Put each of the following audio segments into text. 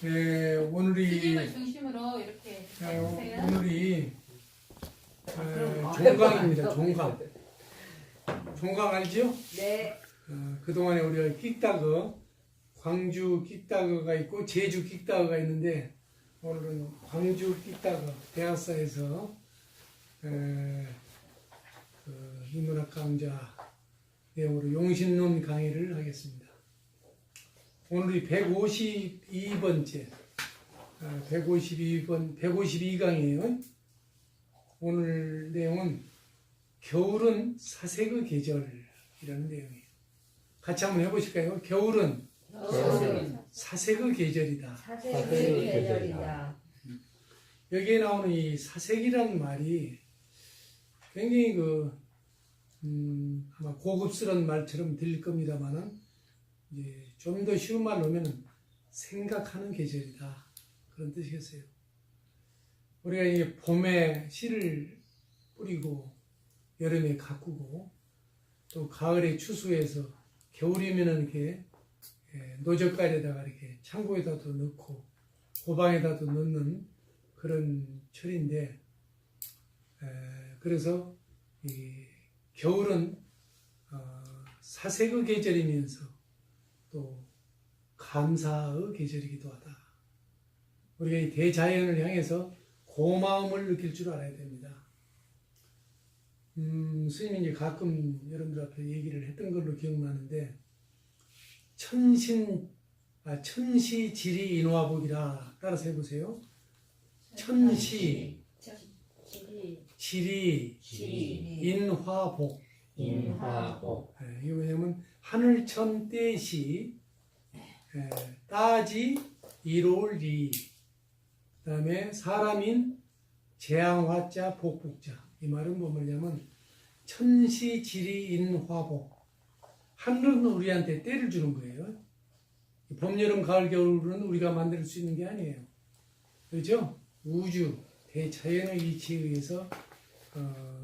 오늘이 스님을 중심으로 이렇게 해주세요. 오늘이 종강입니다. 종강. 종강 알지요? 네. 그동안에 우리가 끽다거, 광주 끽다거가 있고 제주 끽다거가 있는데 오늘은 광주 끽다거 대학사에서 인문학 강좌 내용으로 용신론 강의를 하겠습니다. 오늘이 152번째 152강이에요. 오늘 내용은 겨울은 사색의 계절이라는 내용이에요. 같이 한번 해보실까요? 겨울은 사색의 계절이다. 사색의 계절이다. 여기에 나오는 이 사색이라는 말이 굉장히 아마 고급스러운 말처럼 들릴 겁니다만은 이제 좀 더 쉬운 말로 하면 생각하는 계절이다. 그런 뜻이겠어요. 우리가 이제 봄에 씨를 뿌리고 여름에 가꾸고 또 가을에 추수해서 겨울이면은 이렇게 노젓갈에다가 이렇게 창고에다도 넣고 호방에다도 넣는 그런 철인데 그래서 이 겨울은 사색의 계절이면서 또 감사의 계절이기도 하다. 우리가 이 대자연을 향해서 고마움을 느낄 줄 알아야 됩니다. 스님이 이제 가끔 여러분들 앞에 얘기를 했던 걸로 기억나는데 천시지리 인화복이라 따라서 해보세요. 천시 지리 인화복. 이거 뭐냐면 하늘천 떼시 따지 이로리 그 다음에 사람인 재앙화자 복복자. 이 말은 뭐냐면 천시지리인화복. 하늘은 우리한테 때를 주는 거예요. 봄, 여름, 가을, 겨울은 우리가 만들 수 있는 게 아니에요. 그렇죠? 우주, 대자연의 이치에 의해서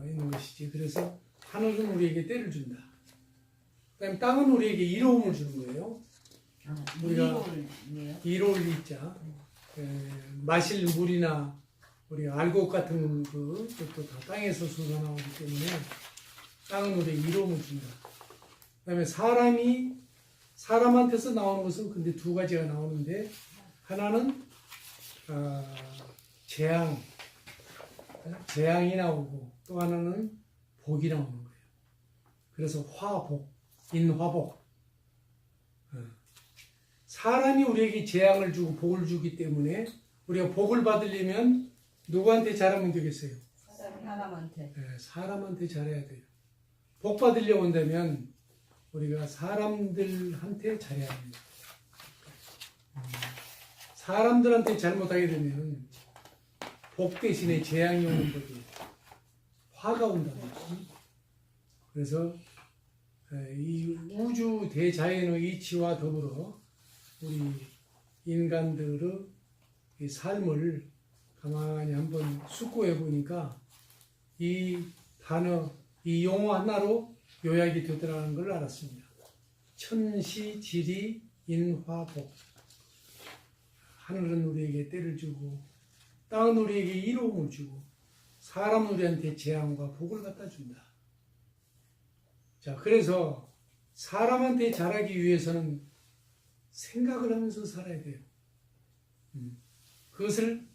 있는 것이지. 그래서 하늘은 우리에게 때를 준다. 그 다음에 땅은 우리에게 이로움을 주는 거예요. 우리가 이로울 이자 마실 물이나 우리가 알곡 같은 것도 다 땅에서 솟아나오기 때문에 땅은 우리에게 이로움을 준다. 그 다음에 사람한테서 나오는 것은 근데 두 가지가 나오는데 하나는 재앙이 나오고 또 하나는 복이 나오는 거예요. 그래서 화복, 인화복. 사람이 우리에게 재앙을 주고 복을 주기 때문에 우리가 복을 받으려면 누구한테 잘하면 되겠어요? 사람한테. 사람한테 잘해야 돼요. 복 받으려고 한다면 우리가 사람들한테 잘해야 합니다. 사람들한테 잘못하게 되면 복 대신에 재앙이 오는 법이에요. 화가 온다는 거죠. 그래서 이 우주 대자연의 이치와 더불어 우리 인간들의 이 삶을 가만히 한번 숙고해 보니까 이 단어, 이 용어 하나로 요약이 되더라는 걸 알았습니다. 천시지리 인화복. 하늘은 우리에게 때를 주고 땅은 우리에게 이로움을 주고 사람은 우리한테 재앙과 복을 갖다 준다. 자, 그래서 사람한테 잘하기 위해서는 생각을 하면서 살아야 돼요. 그것을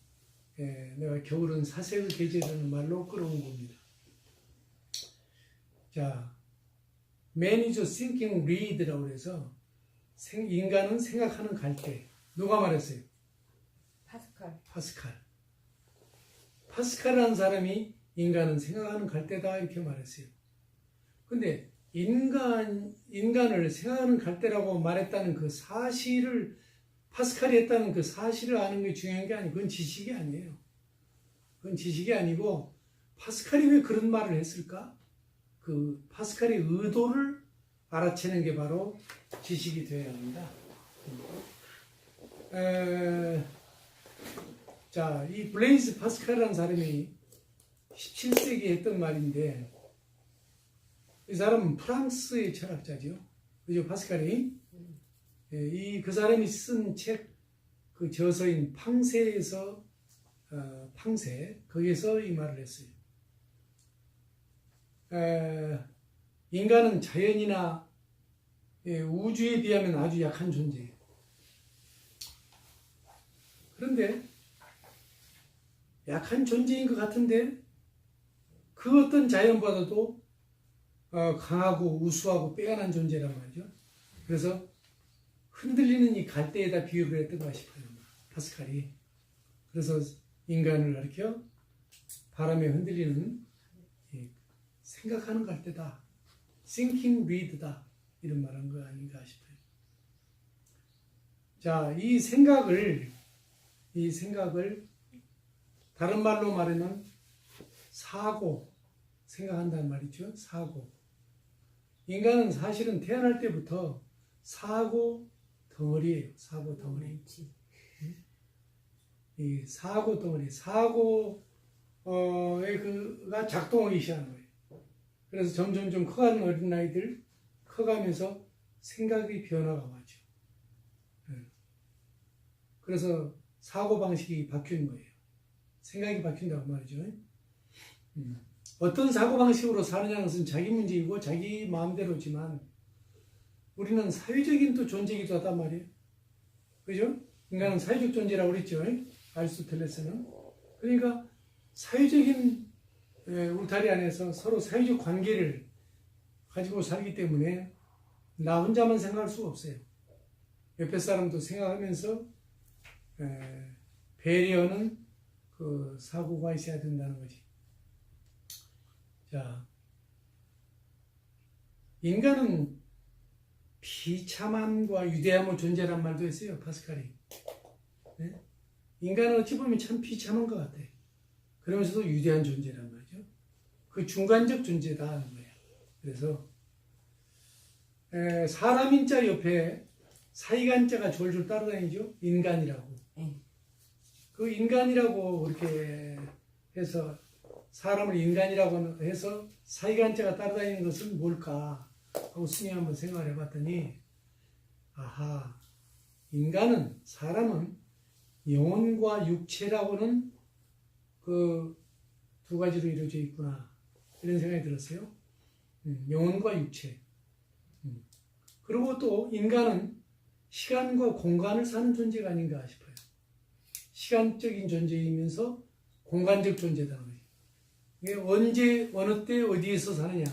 내가 겨울은 사색의 계절이라는 말로 끌어온 겁니다. 자, Man is a thinking reed라고 해서 인간은 생각하는 갈대. 누가 말했어요? 파스칼이라는 사람이 인간은 생각하는 갈대다 이렇게 말했어요. 근데 인간을 생각하는 갈대라고 말했다는 그 사실을 파스칼이 했다는 그 사실을 아는 게 중요한 게 아니고 그건 지식이 아니에요. 그건 지식이 아니고 파스칼이 왜 그런 말을 했을까? 그 파스칼의 의도를 알아채는 게 바로 지식이 되어야 합니다. 자, 이 블레이즈 파스칼이라는 사람이 17세기에 했던 말인데 이 사람은 프랑스의 철학자죠. 그죠? 파스칼이 그 사람이 쓴 책, 그 저서인 팡세에서 팡세 거기서 이 말을 했어요. 인간은 자연이나 우주에 비하면 아주 약한 존재예요. 그런데 약한 존재인 것 같은데 그 어떤 자연보다도 강하고 우수하고 빼어난 존재란 말이죠. 그래서 흔들리는 이 갈대에다 비유를 했던 것 싶어요. 파스칼이. 그래서 인간을 가리켜 바람에 흔들리는 생각하는 갈대다. thinking reed다. 이런 말한 거 아닌가 싶어요. 자, 이 생각을 다른 말로 말하면 사고, 생각한다는 말이죠. 사고. 인간은 사실은 태어날 때부터 사고 덩어리예요. 사고 덩어리. 이 사고 덩어리, 그가 작동하기 시작하는 거예요. 그래서 점점 커가는 어린아이들 커가면서 생각의 변화가 와죠. 그래서 사고방식이 바뀌는 거예요. 생각이 바뀐다고 말이죠. 어떤 사고방식으로 사느냐는 것은 자기 문제이고 자기 마음대로지만 우리는 사회적인 또 존재이기도 하단 말이에요. 그죠? 인간은 사회적 존재라고 그랬죠. 아리스토텔레스는. 그러니까 사회적인 울타리 안에서 서로 사회적 관계를 가지고 살기 때문에 나 혼자만 생각할 수가 없어요. 옆에 사람도 생각하면서 배려하는 그 사고가 있어야 된다는 거지. 자, 인간은 비참함과 유대함의 존재란 말도 했어요. 파스칼이. 네? 인간은 어찌 보면 참 비참한 것 같아. 그러면서도 유대한 존재란 말이죠. 그 중간적 존재다. 그래서 사람인자 옆에 사이간자가 졸졸 따라다니죠. 인간이라고. 그 인간이라고 이렇게 해서 사람을 인간이라고 해서 사이간자가 따라다니는 것은 뭘까 하고 스님 한번 생각을 해봤더니 아하, 사람은 영혼과 육체라고는 그 두 가지로 이루어져 있구나 이런 생각이 들었어요. 영혼과 육체. 그리고 또 인간은 시간과 공간을 사는 존재가 아닌가 싶어요. 시간적인 존재이면서 공간적 존재다는 거예요. 이게 언제, 어느 때, 어디에서 사느냐.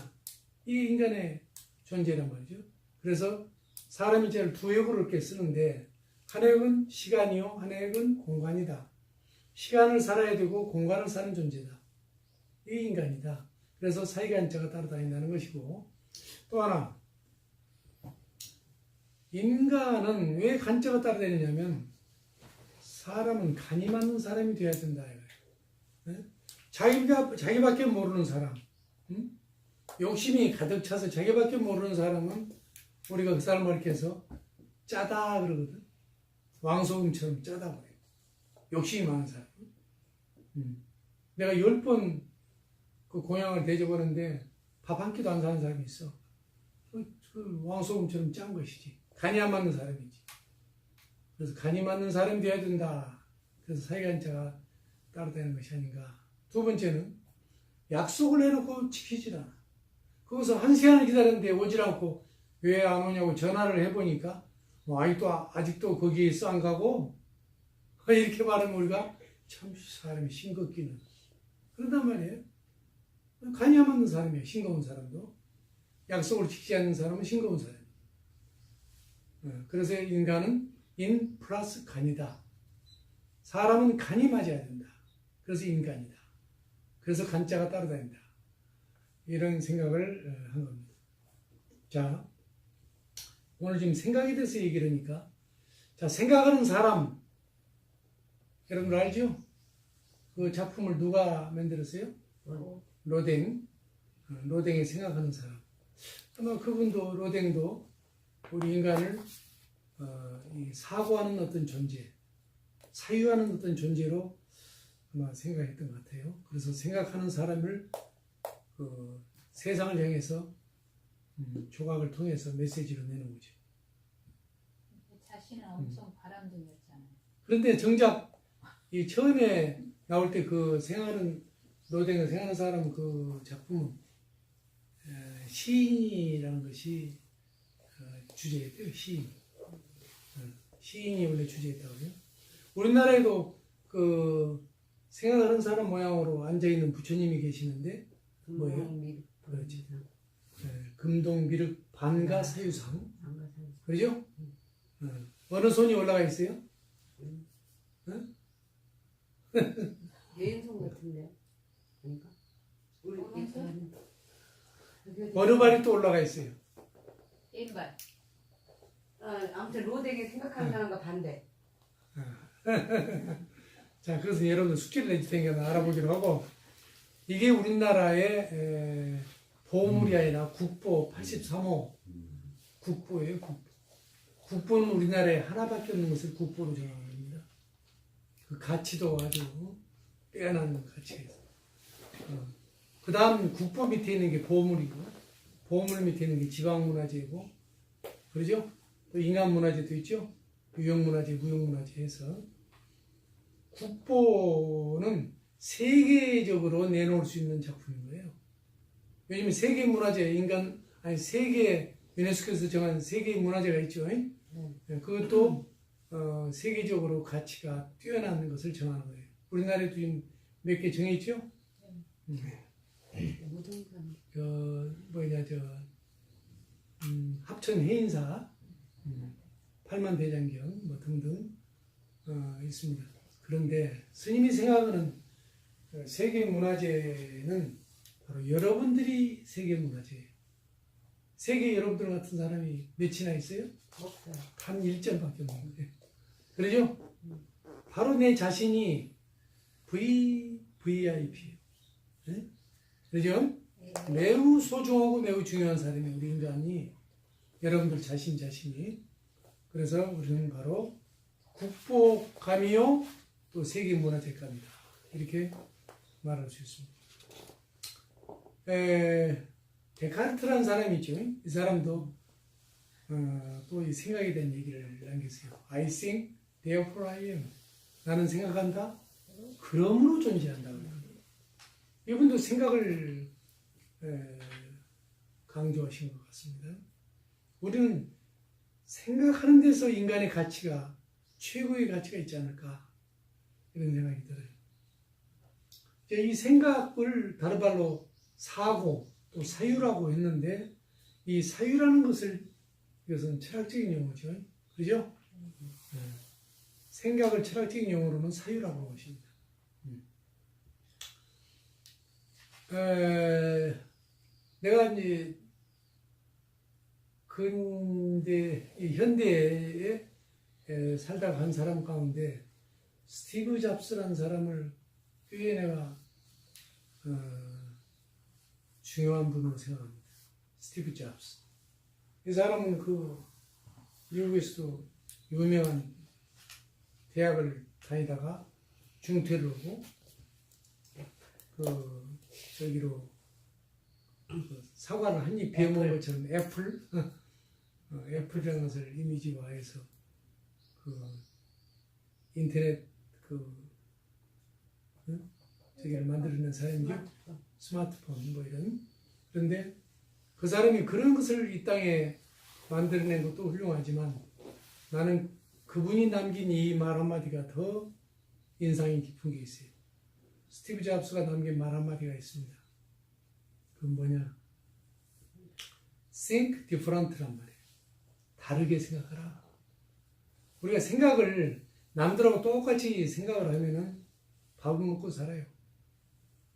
이게 인간의 존재란 말이죠. 그래서 사람이 제일 두 역으로 이렇게 쓰는데 한 역은 시간이요, 한 역은 공간이다. 시간을 살아야 되고 공간을 사는 존재다. 이게 인간이다. 그래서 사이간자가 따라다닌다는 것이고 또 하나 인간은 왜 간자가 따라다니냐면 사람은 간이 맞는 사람이 되어야 된다. 네? 자기밖에 모르는 사람, 욕심이 가득 차서 자기밖에 모르는 사람은 우리가 그 사람을 이렇게 해서 짜다 그러거든. 왕소금처럼 짜다 그래요. 욕심이 많은 사람. 내가 10번 그 고향을 대접하는데 밥 한 끼도 안 사는 사람이 있어. 그 왕소금처럼 짠 것이지. 간이 안 맞는 사람이지. 그래서 간이 맞는 사람이 되어야 된다. 그래서 사이간자가 따라다니는 것이 아닌가. 두 번째는 약속을 해놓고 지키질 않아. 거기서 1시간을 기다렸는데 오질 않고 왜 안 오냐고 전화를 해보니까 아직도 거기에 있어 안 가고 이렇게 말하면 우리가 참 사람이 싱겁기는 그런단 말이에요. 간이 안 맞는 사람이에요. 싱거운 사람도. 약속을 지키지 않는 사람은 싱거운 사람이에요. 그래서 인간은 인 플러스 간이다. 사람은 간이 맞아야 된다. 그래서 인간이다. 그래서 간자가 따라다닌다. 이런 생각을 한 겁니다. 자, 오늘 지금 생각에 대해서 얘기를 하니까 자, 생각하는 사람 여러분 알죠? 그 작품을 누가 만들었어요? 로댕. 로댕이 생각하는 사람. 아마 그분도 로댕도 우리 인간을 이 사고하는 어떤 존재, 사유하는 어떤 존재로 아마 생각했던 것 같아요. 그래서 생각하는 사람을 그 세상을 향해서 조각을 통해서 메시지로 내는 거죠. 자신은 엄청 바람둥이였잖아요. 그런데 정작 이 처음에 나올 때 그 생각하는 노동을 생각하는 사람 그 작품은 시인이라는 것이 주제였대요. 시인. 시인이 원래 주제였다고요. 우리나라에도 그 생각하는 사람 모양으로 앉아 있는 부처님이 계시는데 뭐예요? 그렇지. 금동미륵 반가 사유상. 그러죠? 어느 손이 올라가 있어요? 예인성 같은데. 아닌가? 우리 어느 발이 또 올라가 있어요? 왼발. 아무튼 로댕이 생각하는 사람과 반대. 자, 그래서 여러분들 숙제를 내줄 테니까 알아보기로 하고, 이게 우리나라의 보물이 아니라 국보 83호 국보예요. 국보는 우리나라에 하나밖에 없는 것을 국보로 정합니다. 그 가치도 아주 빼어나는 가치가 있어요. 그 다음 국보 밑에 있는 게 보물이고, 보물 밑에 있는 게 지방문화재고, 그러죠? 또 인간문화재도 있죠? 유형문화재, 무형문화재 해서. 국보는 세계적으로 내놓을 수 있는 작품인 거예요. 요즘 세계문화재, 세계, 유네스코에서 정한 세계문화재가 있죠. 그것도 세계적으로 가치가 뛰어나는 것을 정하는 거예요. 우리나라에도 지금 몇 개 정했죠? 합천 해인사, 팔만대장경 뭐 등등 있습니다. 그런데 스님이 생각하는 세계문화재는 바로 여러분들이 세계문화재예요. 세계 여러분들 같은 사람이 몇이나 있어요? 없어요. 단 1점밖에 없는 거예요. 그러죠? 바로 내 자신이 VIP예요. 네? 그러죠? 매우 소중하고 매우 중요한 사람이 우리 인간이, 여러분들 자신이. 그래서 우리는 바로 국보감이요 또 세계문화재감이다, 이렇게 말할 수 있습니다. 데카르트라는 사람이 있죠. 이 사람도 또 이 생각에 대한 얘기를 남겼어요. I think, therefore I am. 나는 생각한다, 그러므로 존재한다. 이분도 생각을 강조하신 것 같습니다. 우리는 생각하는 데서 인간의 가치가, 최고의 가치가 있지 않을까, 이런 생각이 들어요. 이 생각을 다른 말로 사고 또 사유라고 했는데, 이 사유라는 것을, 이것은 철학적인 용어죠. 그죠? 생각을 철학적인 용어로는 사유라고 하는 것입니다. 내가 이제 현대에 살다가 한 사람 가운데 스티브 잡스라는 사람을 꽤 내가 중요한 분으로 생각합니다. 스티브 잡스. 이 사람은 그 미국에서도 유명한 대학을 다니다가 중퇴를 하고 사과를 한 입 베어먹은 것처럼 애플이라는 것을 이미지화해서 인터넷 저기를 만들어낸 사람이죠. 스마트폰 뭐 이런. 그런데 그 사람이 그런 것을 이 땅에 만들어낸 것도 훌륭하지만, 나는 그분이 남긴 이 말 한마디가 더 인상이 깊은 게 있어요. 스티브 잡스가 남긴 말 한마디가 있습니다. 그건 뭐냐? Think different란 말이에요. 다르게 생각하라. 우리가 생각을 남들하고 똑같이 생각을 하면은 밥을 먹고 살아요.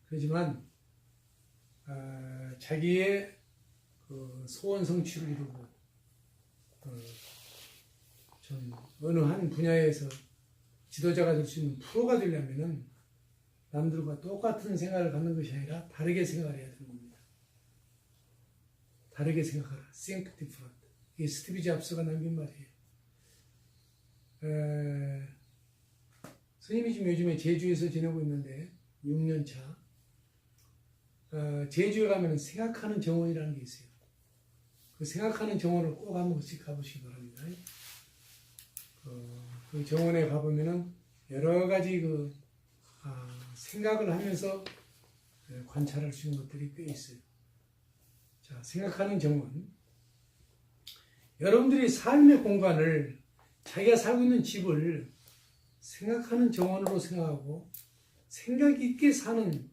그렇지만 자기의 소원 성취를 이루고 좀 어느 한 분야에서 지도자가 될 수 있는 프로가 되려면은 남들과 똑같은 생각을 갖는 것이 아니라 다르게 생각을 해야 되는 겁니다. 다르게 생각하라. Think different. 이게 스티브 잡스가 남긴 말이에요. 스님이 지금 요즘에 제주에서 지내고 있는데 6년 차. 제주에 가면 생각하는 정원이라는 게 있어요. 그 생각하는 정원을 꼭 한 번씩 가보시기 바랍니다. 그 정원에 가보면은 여러 가지 생각을 하면서 관찰할 수 있는 것들이 꽤 있어요. 자, 생각하는 정원. 여러분들이 삶의 공간을 자기가 살고 있는 집을 생각하는 정원으로 생각하고 생각 있게 사는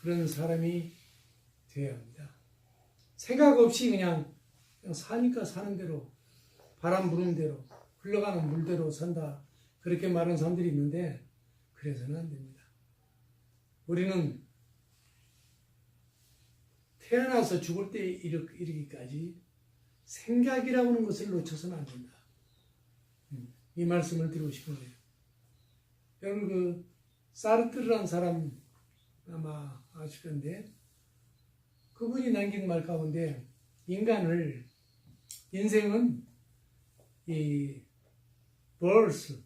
그런 사람이 되어야 합니다. 생각 없이 그냥 사니까 사는 대로 바람 부는 대로 흘러가는 물대로 산다 그렇게 말하는 사람들이 있는데 그래서는 안 됩니다. 우리는 태어나서 죽을 때 이르기까지 생각이라고 하는 것을 놓쳐서는 안 된다. 이 말씀을 드리고 싶은 거예요. 여러분 사르트르라는 사람 아마 아실 건데 그분이 남긴 말 가운데 인생은 이 birth,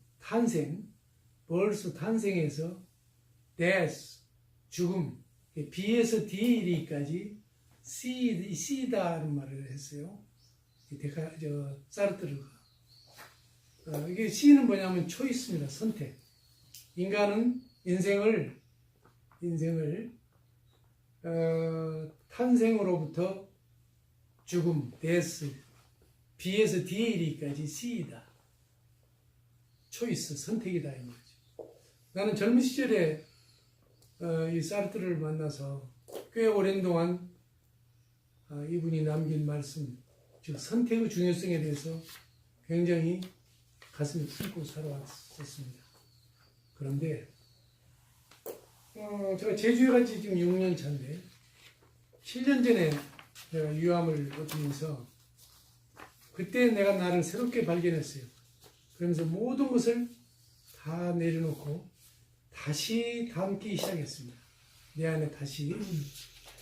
탄생에서 death, 죽음, B에서 D에 이르기까지 C다는 말을 했어요. 사르트르가. 이게 C는 뭐냐면 초이스입니다. 선택. 인간은 인생을 탄생으로부터 죽음, 데스, B에서 D에 이르기까지 C이다. 초이스, 선택이다 이 말이죠. 나는 젊은 시절에 이 사르트르를 만나서 꽤 오랜 동안 이분이 남긴 말씀, 즉 선택의 중요성에 대해서 굉장히 가슴이 품고 살아왔었습니다. 그런데 제가 제주에 간 지 지금 6년 차인데 7년 전에 내가 유암을 얻으면서 그때 내가 나를 새롭게 발견했어요. 그러면서 모든 것을 다 내려놓고 다시 담기 시작했습니다. 내 안에 다시.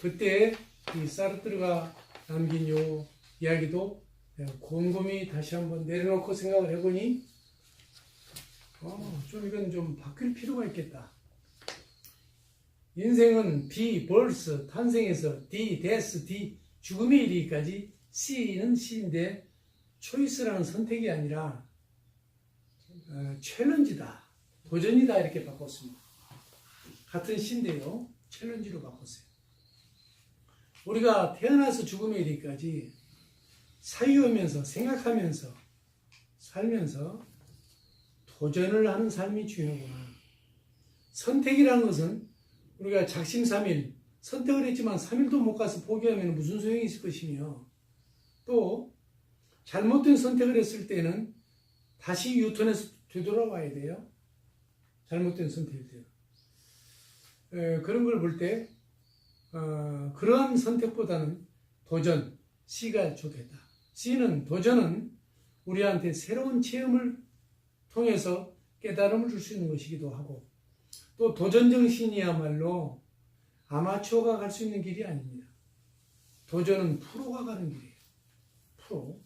그때 이 사르트르가 남긴 요 이야기도 내가 곰곰이 다시 한번 내려놓고 생각을 해보니 좀 이건 좀 바뀔 필요가 있겠다. 인생은 B, birth, 탄생에서 D, death, D, 죽음에 이르기까지 C는 C인데 초이스라는 선택이 아니라 챌린지다, 도전이다 이렇게 바꿨습니다. 같은 C인데요. 챌린지로 바꿨어요. 우리가 태어나서 죽음에 이르기까지 사유하면서 생각하면서 살면서 도전을 하는 삶이 중요하구나. 선택이라는 것은 우리가 작심삼일 선택을 했지만 3일도 못 가서 포기하면 무슨 소용이 있을 것이며 또 잘못된 선택을 했을 때는 다시 유턴해서 되돌아와야 돼요. 잘못된 선택일 때는. 그런 걸 볼 때 그러한 선택보다는 도전, C가 좋겠다. C는 도전은 우리한테 새로운 체험을 통해서 깨달음을 줄 수 있는 것이기도 하고 또 도전정신이야말로 아마추어가 갈 수 있는 길이 아닙니다. 도전은 프로가 가는 길이에요. 프로.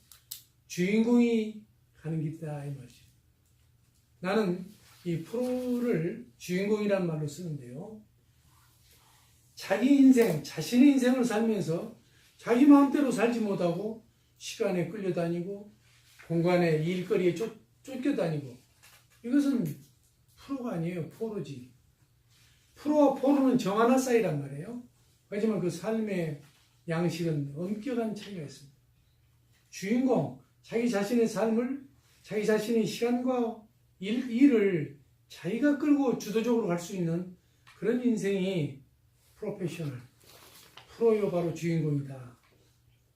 주인공이 가는 길이다 이 말이죠. 나는 이 프로를 주인공이란 말로 쓰는데요. 자기 인생, 자신의 인생을 살면서 자기 마음대로 살지 못하고 시간에 끌려다니고 공간에 일거리에 쫓겨다니고 이것은 프로가 아니에요. 포로지. 프로와 포로는 정 하나 사이란 말이에요. 하지만 그 삶의 양식은 엄격한 차이가 있습니다. 주인공, 자기 자신의 삶을 자기 자신의 시간과 일을 자기가 끌고 주도적으로 갈 수 있는 그런 인생이 프로페셔널, 프로요 바로 주인공이다.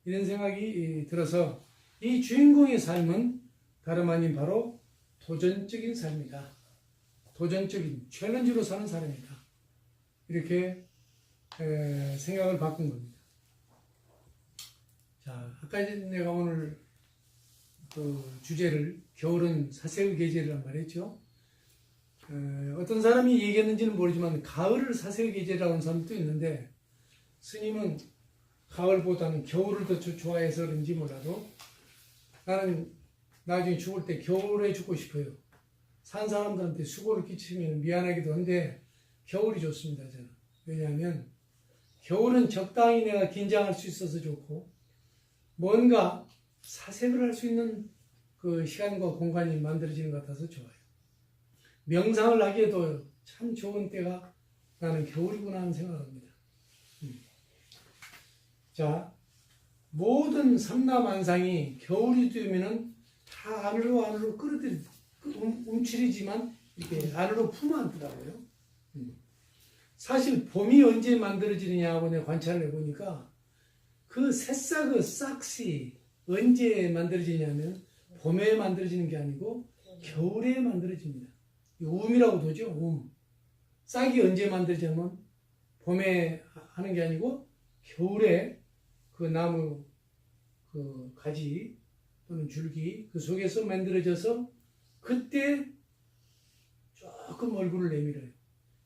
이런 생각이 들어서 이 주인공의 삶은 다름 아닌 바로 도전적인 삶이다. 도전적인 챌린지로 사는 사람이다. 이렇게 생각을 바꾼 겁니다. 자, 아까 내가 오늘 그 주제를 겨울은 사색의 계절이란 말했죠. 어떤 사람이 얘기했는지는 모르지만 가을을 사색의 계절이라고 하는 사람도 있는데 스님은 가을보다는 겨울을 더 좋아해서 그런지 몰라도 나는 나중에 죽을 때 겨울에 죽고 싶어요. 산 사람들한테 수고를 끼치면 미안하기도 한데 겨울이 좋습니다. 저는. 왜냐하면 겨울은 적당히 내가 긴장할 수 있어서 좋고 뭔가 사색을 할 수 있는 그 시간과 공간이 만들어지는 것 같아서 좋아요. 명상을 하기에도 참 좋은 때가 나는 겨울이구나 하는 생각을 합니다. 자, 모든 삼라만상이 겨울이 되면은 다 안으로 움츠리지만 이렇게 안으로 품어안더라고요. 사실 봄이 언제 만들어지느냐고 내가 관찰을 해보니까 그 새싹의 싹이 언제 만들어지냐면 봄에 만들어지는 게 아니고 겨울에 만들어집니다. 움이라고 도죠. 싹이 언제 만들어지냐면 봄에 하는 게 아니고 겨울에 그 나무 그 가지 또는 줄기 그 속에서 만들어져서 그때 조금 얼굴을 내밀어요.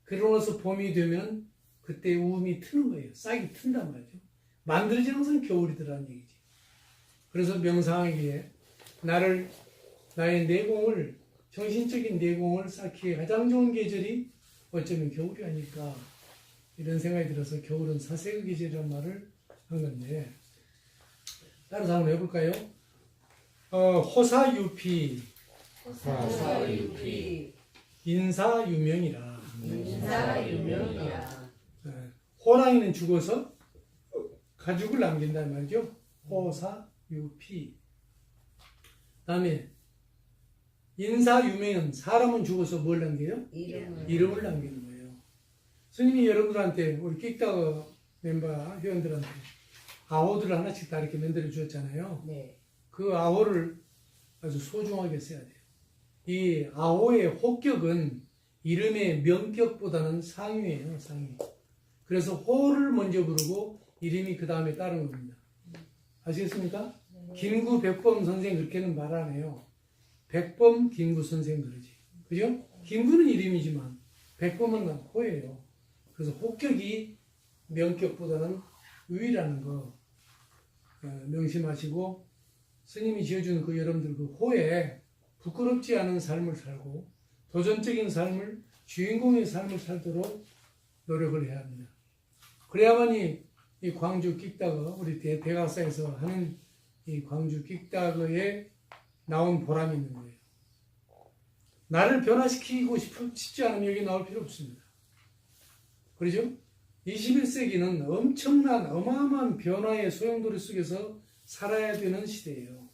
그러고 나서 봄이 되면 그때 우음이 트는 거예요. 싹이 튼단 말이죠. 만들어지는 것은 겨울이더라는 얘기지. 그래서 명상하기에 나의 내공을 정신적인 내공을 쌓기에 가장 좋은 계절이 어쩌면 겨울이 아닐까 이런 생각이 들어서 겨울은 사색의 계절이라는 말을 한 건데 따라서 한번 해볼까요? 호사유피 호사유피 인사유명이라. 인사유명이라. 호랑이는 죽어서 가죽을 남긴단 말이죠. 호사유피. 다음에 인사유명은 사람은 죽어서 뭘 남겨요? 이름을 남기는 거예요. 스님이 여러분들한테 우리 끽다가 멤버 회원들한테 아호들을 하나씩 다 이렇게 만들어 주었잖아요. 네. 그 아호를 아주 소중하게 써야 돼요. 이 아호의 호격은 이름의 명격보다는 상위예요, 상위. 그래서 호를 먼저 부르고 이름이 그 다음에 따른 겁니다. 아시겠습니까? 김구 백범 선생 그렇게는 말 안 해요. 백범 김구 선생 그러지. 그죠? 김구는 이름이지만 백범은 호예요. 그래서 호격이 명격보다는 위라는 거 명심하시고 스님이 지어준 그 여러분들 그 호에 부끄럽지 않은 삶을 살고 도전적인 삶을 주인공의 삶을 살도록 노력을 해야 합니다. 그래야만이 이 광주 끽다거 우리 대각사에서 하는 이 광주 끽다거에 나온 보람이 있는 거예요. 나를 변화시키고 싶지 않으면 여기 나올 필요 없습니다. 그렇죠? 21세기는 엄청난 어마어마한 변화의 소용돌이 속에서 살아야 되는 시대예요.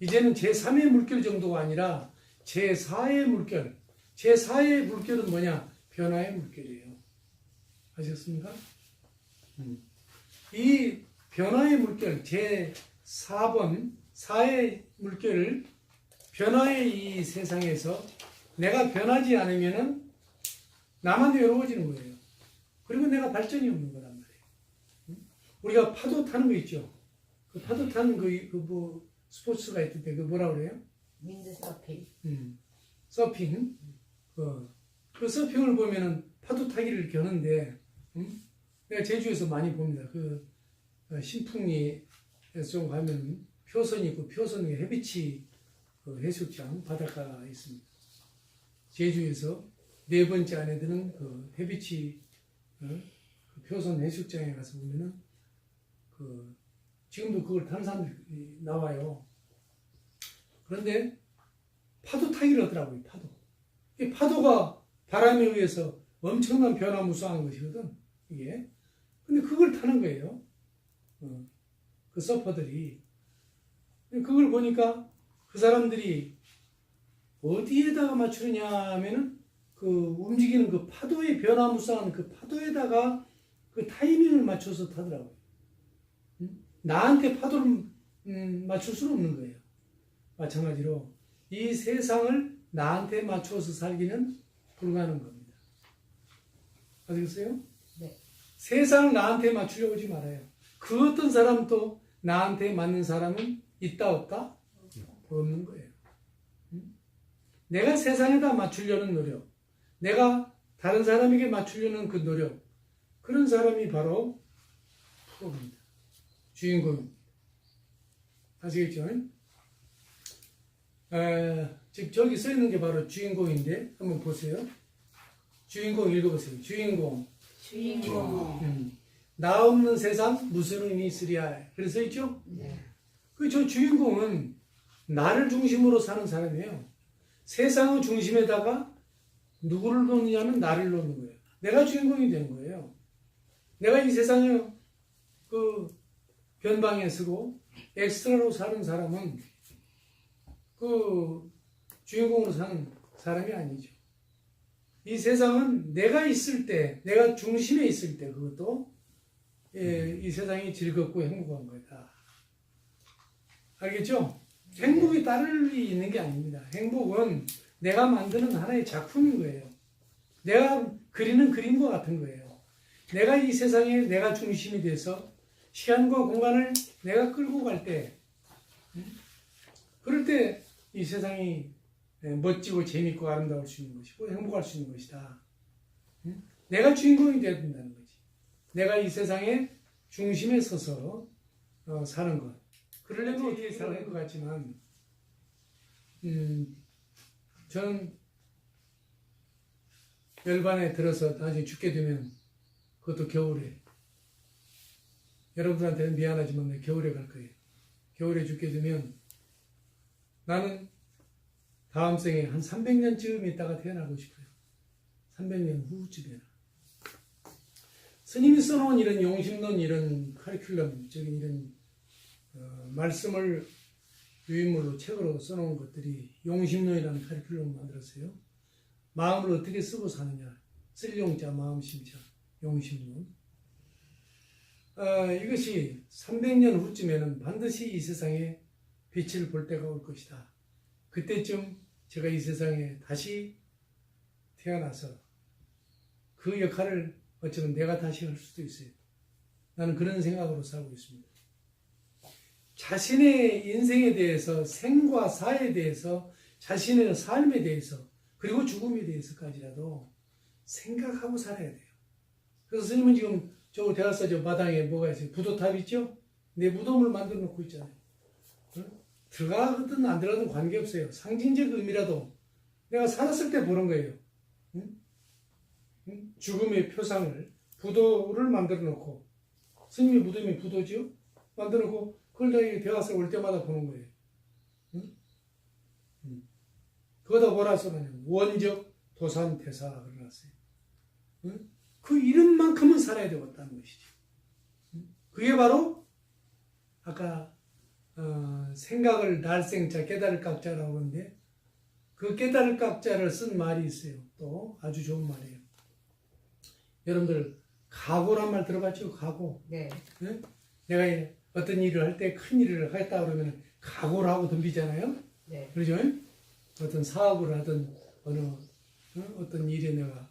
이제는 제3의 물결 정도가 아니라 제4의 물결. 제4의 물결은 뭐냐? 변화의 물결이에요. 아셨습니까? 이 변화의 물결, 제4번, 4의 물결을 변화의 이 세상에서 내가 변하지 않으면은 나만 외로워지는 거예요. 그리고 내가 발전이 없는 거란 말이에요. 우리가 파도 타는 거 있죠? 그 파도 타는 뭐 스포츠가 있던데 그 뭐라 그래요? 윈드서핑. 서핑. 그 서핑을 보면은 파도 타기를 이렇게 하는데, 내가 제주에서 많이 봅니다. 신풍리에서 좀 가면 표선이 있고 표선 위에 해비치 해수욕장 바닷가가 있습니다. 제주에서 네 번째 안에 드는 그 해비치 그 표선 해수욕장에 가서 보면은 지금도 그걸 타는 사람들이 나와요. 그런데 파도 타기를 하더라고요. 이 파도가 바람에 의해서 엄청난 변화무쌍한 것이거든. 이게. 근데 그걸 타는 거예요. 그 서퍼들이. 그걸 보니까 그 사람들이 어디에다가 맞추느냐 하면은 그 움직이는 그 파도의 변화무쌍한 그 파도에다가 그 타이밍을 맞춰서 타더라고요. 나한테 파도를 맞출 수는 없는 거예요. 마찬가지로 이 세상을 나한테 맞춰서 살기는 불가능한 겁니다. 아시겠어요? 네. 세상을 나한테 맞추려고 하지 말아요. 그 어떤 사람도 나한테 맞는 사람은 있다 없다? 없는 거예요. 내가 세상에다 맞추려는 노력, 내가 다른 사람에게 맞추려는 그 노력, 그런 사람이 바로 프로입니다. 주인공입니다. 아시겠죠? 즉 저기 써 있는 게 바로 주인공인데 한번 보세요. 주인공 읽어보세요. 주인공. 나 없는 세상 무슨 의미 있으랴. 그래서 있죠? 네. 저 주인공은 나를 중심으로 사는 사람이에요. 세상의 중심에다가 누구를 놓느냐면 나를 놓는 거예요. 내가 주인공이 되는 거예요. 내가 이 세상에 그 변방에 서고 엑스트라로 사는 사람은 그 주인공으로 사는 사람이 아니죠. 이 세상은 내가 있을 때, 내가 중심에 있을 때 그것도 이 세상이 즐겁고 행복한 거다. 알겠죠? 행복이 따를 리 있는 게 아닙니다. 행복은 내가 만드는 하나의 작품인 거예요. 내가 그리는 그림과 같은 거예요. 내가 이 세상에 내가 중심이 돼서 시간과 공간을 내가 끌고 갈 때, 그럴 때 이 세상이 멋지고 재밌고 아름다울 수 있는 것이고 행복할 수 있는 것이다. 내가 주인공이 되어야 된다는 거지. 내가 이 세상의 중심에 서서 사는 것. 그러려면 어떻게 살아야 할 것 같지만 저는 열반에 들어서 나중에 죽게 되면 그것도 겨울에 여러분들한테는 미안하지만 겨울에 갈 거예요. 겨울에 죽게 되면 나는 다음 생에 한 300년쯤 있다가 태어나고 싶어요. 300년 후쯤에나. 스님이 써놓은 이런 용심론, 이런 카리큘럼적인 이런 말씀을 유인물로 책으로 써놓은 것들이 용심론이라는 카리큘럼을 만들었어요. 마음을 어떻게 쓰고 사느냐. 쓸 용자, 마음 심자, 용심론. 이것이 300년 후쯤에는 반드시 이 세상에 빛을 볼 때가 올 것이다. 그때쯤 제가 이 세상에 다시 태어나서 그 역할을 어쩌면 내가 다시 할 수도 있어요. 나는 그런 생각으로 살고 있습니다. 자신의 인생에 대해서, 생과 사에 대해서, 자신의 삶에 대해서, 그리고 죽음에 대해서까지라도 생각하고 살아야 돼요. 그래서 스님은 지금 저 대학사 저 마당에 뭐가 있어요? 부도탑 있죠? 내 무덤을 만들어 놓고 있잖아요. 들어가든 안 들어가든 관계없어요. 상징적 의미라도 내가 살았을 때 보는 거예요. 죽음의 표상을, 부도를 만들어 놓고, 스님의 무덤이 부도죠? 만들어 놓고 그걸 내가 대학사 올 때마다 보는 거예요. 그거다 뭐라 써놨냐면 원적 도산태사 그러놨어요. 그 이름만큼은 살아야 되겠다는 것이죠. 그게 바로 아까 생각을 날생자 깨달을 각자라고 하는데 그 깨달을 각자를 쓴 말이 있어요. 또 아주 좋은 말이에요. 여러분들 각오란 말 들어봤죠? 각오. 네. 네? 내가 어떤 일을 할 때 큰 일을 하겠다 그러면 각오를 하고 덤비잖아요. 네. 그러죠? 어떤 사업을 하든 어떤 일에 내가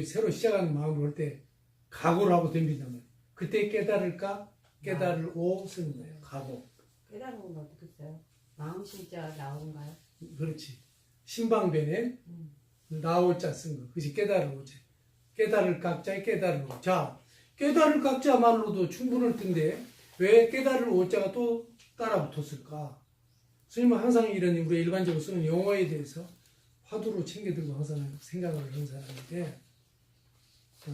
새로 시작하는 마음으로 할 때 각오를 하고 덤빈단 말이에요. 그때 깨달을까? 깨달을오 쓰는 거예요. 각오. 깨달은 건 어떻게 써요? 마음 심자 나오는가요? 그렇지. 신방변에 나오자 쓴 거. 그것이 깨달을 오자. 깨달을 각자에 깨달을 오. 자, 깨달을 각자만으로도 충분할 텐데 왜 깨달을 오자가 또 따라 붙었을까? 스님은 항상 이런 우리가 일반적으로 쓰는 용어에 대해서 화두로 챙겨들고 항상 생각을 하는 사람인데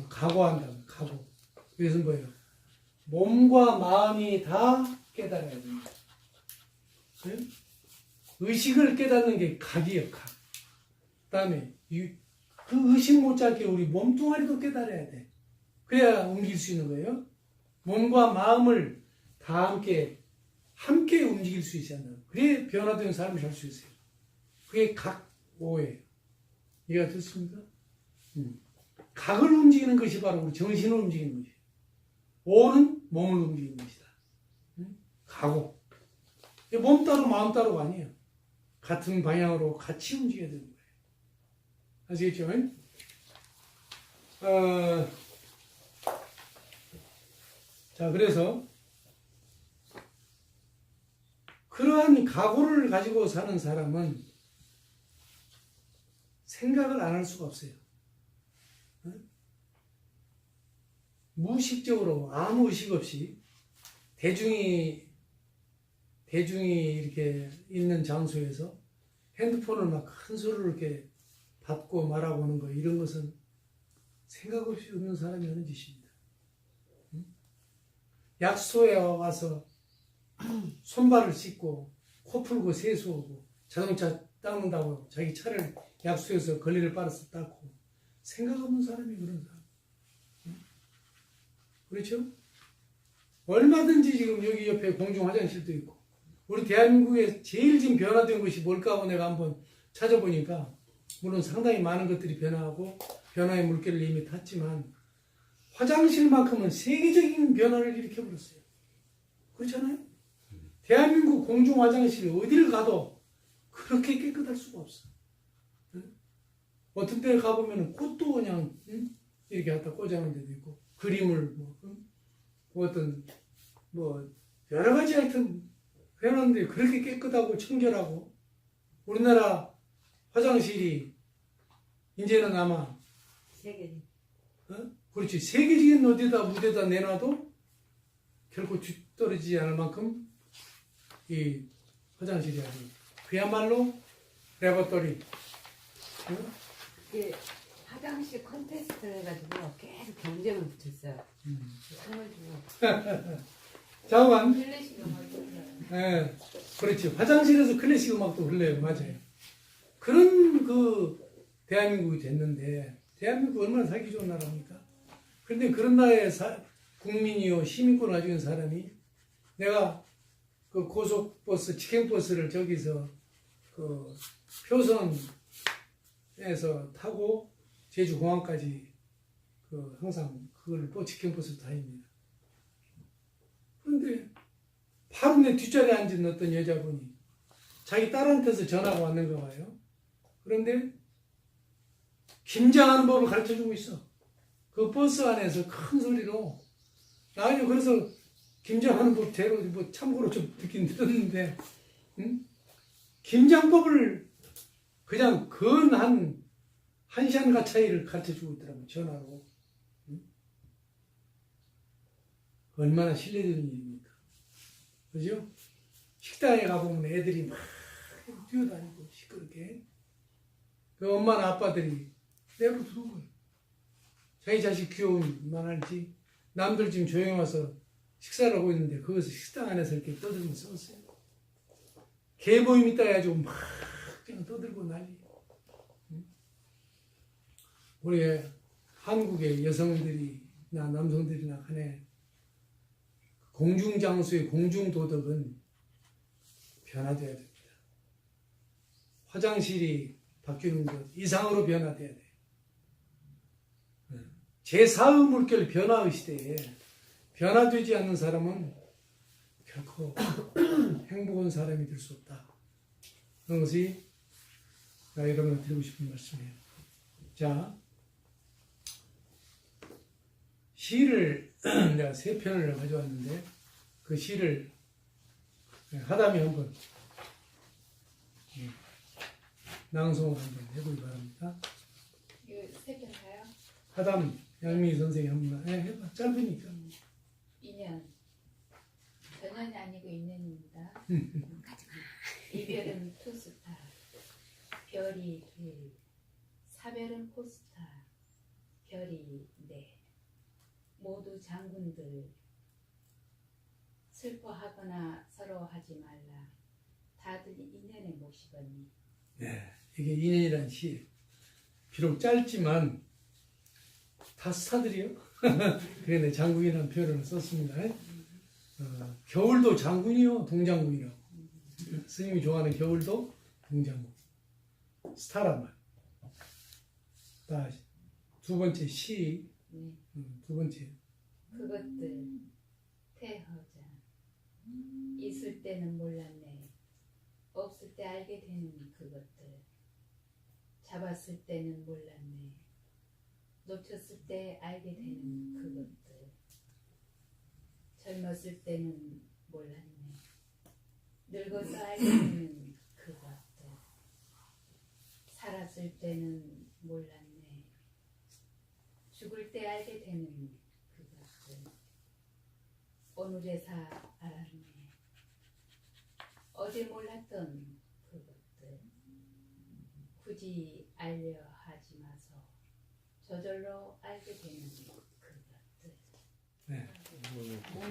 각오한다는 각오. 그래서 뭐예요? 몸과 마음이 다 깨달아야 됩니다. 네? 의식을 깨닫는 게 각이에요. 각. 그 다음에 그 의식 못지않게 우리 몸뚱아리도 깨달아야 돼. 그래야 움직일 수 있는 거예요. 몸과 마음을 다 함께 움직일 수 있잖아요. 그래야 변화되는 삶을 살 수 있어요. 그게 각오예요. 이해가 됐습니까? 각을 움직이는 것이 바로 우리 정신을 움직이는 것이에요. 오는 몸을 움직이는 것이다. 각오. 몸 따로 마음 따로가 아니에요. 같은 방향으로 같이 움직여야 되는 거예요. 아시겠죠? 자, 그래서 그러한 각오를 가지고 사는 사람은 생각을 안 할 수가 없어요. 무의식적으로 아무 의식 없이 대중이 이렇게 있는 장소에서 핸드폰을 막 큰 소리로 이렇게 받고 말하고 하는 거, 이런 것은 생각 없이 없는 사람이 하는 짓입니다. 약소에 와서 손발을 씻고 코 풀고 세수하고 자동차 닦는다고 자기 차를 약수에서 걸레를 빨아서 닦고 생각 없는 사람이 그런 사람. 응? 그렇죠? 얼마든지 지금 여기 옆에 공중 화장실도 있고 우리 대한민국에 제일 지금 변화된 것이 뭘까 하고 내가 한번 찾아보니까 물론 상당히 많은 것들이 변화하고 변화의 물결을 이미 탔지만 화장실만큼은 세계적인 변화를 일으켜버렸어요. 그렇잖아요? 대한민국 공중 화장실 어디를 가도 그렇게 깨끗할 수가 없어. 응? 어떤 데 가보면 꽃도 그냥 응? 이렇게 갖다 꽂아놓은 데도 있고 그림을 뭐 응? 어떤 뭐 여러 가지 하여튼 해놨는데 그렇게 깨끗하고 청결하고 우리나라 화장실이 이제는 아마 세계. 그렇지 세계적인 어디다 무대다 내놔도 결코 뒤떨어지지 않을 만큼 이 화장실이 아주 그야말로 레버토리. 응? 이게 화장실 컨테스트 해가지고 계속 경쟁을 붙였어요. 상을 주고. 자관. 클래식 음악이 흘러요. 예, 그렇지. 화장실에서 클래식 음악도 흘러요. 맞아요. 그런 그 대한민국이 됐는데 대한민국 얼마나 살기 좋은 나라입니까? 그런데 그런 나라의 국민이요 시민권을 가지고 있는 사람이 내가 그 고속버스, 직행버스를 저기서 그 표선에서 타고 제주공항까지 그 항상 그걸 직행버스로 다닙니다. 그런데 바로 내 뒷자리에 앉은 어떤 여자분이 자기 딸한테서 전화가 왔는가 봐요. 그런데 김장하는 법을 가르쳐주고 있어. 그 버스 안에서 큰 소리로 나중에 그래서 김장하는 법 제로 뭐 참고로 좀 듣긴 들었는데 응? 김장법을 그냥 근 한 시간 가차이를 가르쳐주고 있더라고요. 전화로. 응? 얼마나 신뢰되는 일입니까? 그죠? 식당에 가보면 애들이 막 뛰어다니고 시끄럽게 그 엄마나 아빠들이 내버려 두는 거예요. 자기 자식 귀여움만 알지 남들 지금 조용히 와서 식사를 하고 있는데 거기서 식당 안에서 이렇게 떠들면서 썼어요. 개보임 있다 해가지고 막 그냥 떠들고 난리. 우리 한국의 여성들이나 남성들이나 간에 공중장소의 공중도덕은 변화돼야 됩니다. 화장실이 바뀌는 것 이상으로 변화돼야 돼요. 제4의 물결 변화의 시대에 변화되지 않는 사람은 결코 행복한 사람이 될 수 없다. 그런 것이 나 여러분한테 드리고 싶은 말씀이에요. 자, 시를 내가 3편을 가져왔는데 그 시를 하담이 한번 낭송을 한번 해보기 바랍니다. 이거 3편 다요? 하담 양미 선생이 한번 해봐. 짧으니까. 2년. 전년이 아니고 2년입니다. 이별은 투스타. 별이 길. 사별은 포스타. 별이 네. 모두 장군들. 슬퍼하거나 서러워하지 말라. 다들 2년의 몫이거니. 네, 이게 2년이라는 시. 비록 짧지만 다 스타들이요. 그래 내 장군이라는 표현을 썼습니다. 겨울도 장군이요, 동장군이라고. 스님이 좋아하는 겨울도 동장군. 스타란 말. 다시 두 번째 시. 두 번째. 그것들 태허자. 있을 때는 몰랐네. 없을 때 알게 되는 그것들. 잡았을 때는 몰랐네. 놓쳤을 때 알게 되는 그것들. 젊었을 때는 몰랐네. 늙어서 알게 되는 그것들. 살았을 때는 몰랐네. 죽을 때 알게 되는 그것들. 오늘에서 알았네. 어제 몰랐던 그것들. 굳이 알려 하지 마소. 저절로 알게 되는 그것들. 네.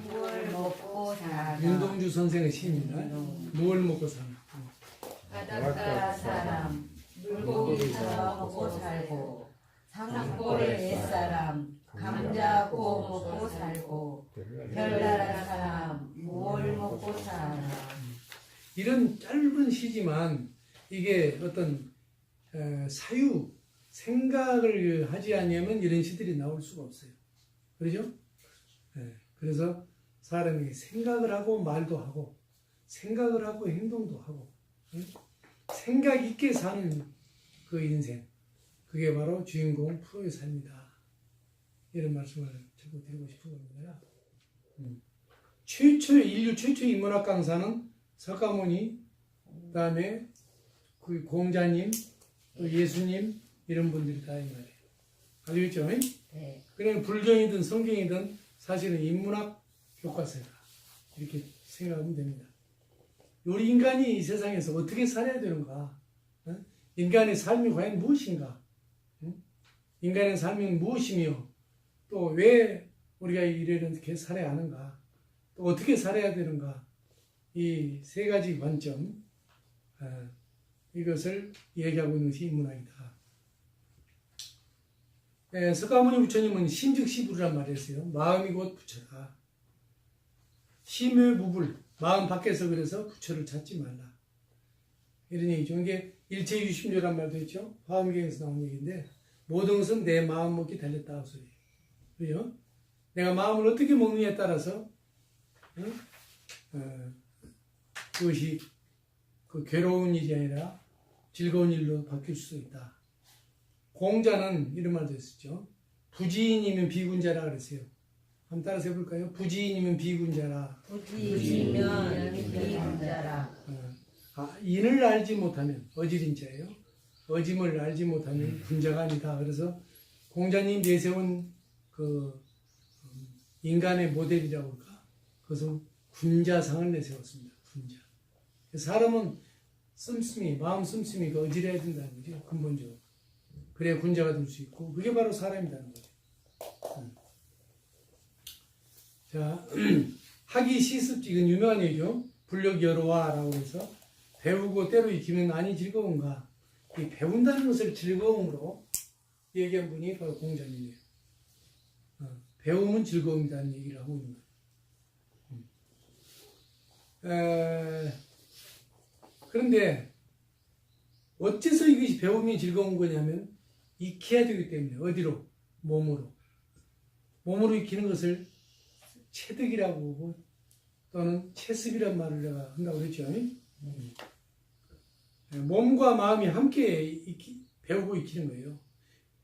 뭘 먹고 살아. 윤동주 선생의 시입니다. 무얼 먹고 사나. 바닷가 사람, 물 물고기 잡아 먹고 살고 산골의 옛사람 감자 구워 먹고 살고 별나라 사람 뭘 먹고 살아. 이런 짧은 시지만 이게 어떤 사유, 생각을 하지 않으면 이런 시들이 나올 수가 없어요. 그렇죠? 그래서 사람이 생각을 하고 말도 하고 생각을 하고 행동도 하고 생각 있게 사는 그 인생, 그게 바로 주인공 프로의 삶이다. 이런 말씀을 자꾸 드리고 싶은 겁니다. 인류 최초의 인문학 강사는 석가모니, 그 다음에 그 공자님, 또 예수님, 이런 분들이다 이 말이에요. 아시겠죠? 네. 그냥 불경이든 성경이든 사실은 인문학 교과서다. 이렇게 생각하면 됩니다. 우리 인간이 이 세상에서 어떻게 살아야 되는가? 인간의 삶이 과연 무엇인가? 인간의 삶은 무엇이며 또 왜 우리가 이렇게 살아야 하는가? 또 어떻게 살아야 되는가? 이 세 가지 관점, 이것을 얘기하고 있는 것이 인문학이다. 석가모니 부처님은 심즉시불이란 말을 했어요. 마음이 곧 부처다. 심외무불, 마음 밖에서 그래서 부처를 찾지 말라. 이런 얘기죠. 이게 일체유심조란 말도 있죠. 화엄경에서 나온 얘기인데 모든 것은 내 마음 먹기 달렸다. 소리. 그죠? 내가 마음을 어떻게 먹느냐에 따라서 그것이 그 괴로운 일이 아니라 즐거운 일로 바뀔 수 있다. 공자는 이런 말도 했었죠. 부지인이면 비군자라 그랬어요. 한번 따라서 해볼까요? 부지인이면 비군자라. 부지면 비군자라. 인을 알지 못하면 어지린자예요. 어짐을 알지 못하면 군자가 아니다. 그래서 공자님 내세운 그 인간의 모델이라고 할까? 그것은 군자상을 내세웠습니다. 군자. 사람은 씀씀이, 마음 씀씀이가 어지러야 된다는 거죠. 근본적으로. 그래야 군자가 될 수 있고 그게 바로 사람이라는 거죠. 자, 학이 시습지, 이건 유명한 얘기죠. 불력여로와라고 해서 배우고 때로 익히면 아니 즐거운가. 이 배운다는 것을 즐거움으로 얘기한 분이 바로 공자님이에요. 배움은 즐거움이라는 얘기를 하고 있는 거예요. 그런데 어째서 이것이 배움이 즐거운 거냐면 익혀야 되기 때문에. 어디로? 몸으로. 몸으로 익히는 것을 체득이라고 하고 또는 체습이란 말을 내가 한다고 그랬죠. 몸과 마음이 함께 배우고 익히는 거예요.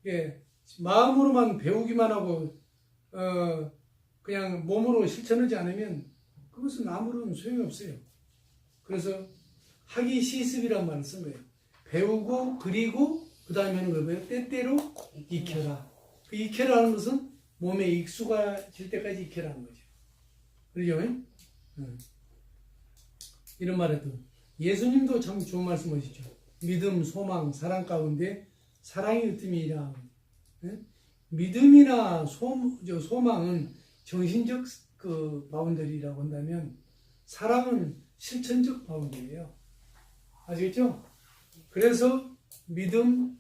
예, 마음으로만 배우기만 하고 그냥 몸으로 실천하지 않으면 그것은 아무런 소용이 없어요. 그래서 학이 시습이란 말을 쓴 거예요. 배우고 그리고 그 다음에 하는 거예요. 때때로 익혀라. 그 익혀라는 것은 몸에 익숙해질 때까지 익혀라는 거죠. 그렇죠? 이런 말에도 예수님도 참 좋은 말씀 하시죠. 믿음, 소망, 사랑 가운데 사랑이 으뜸이라. 믿음이나 소망은 정신적 그 바운더리라고 한다면 사랑은 실천적 바운더리예요. 아시겠죠? 그래서 믿음,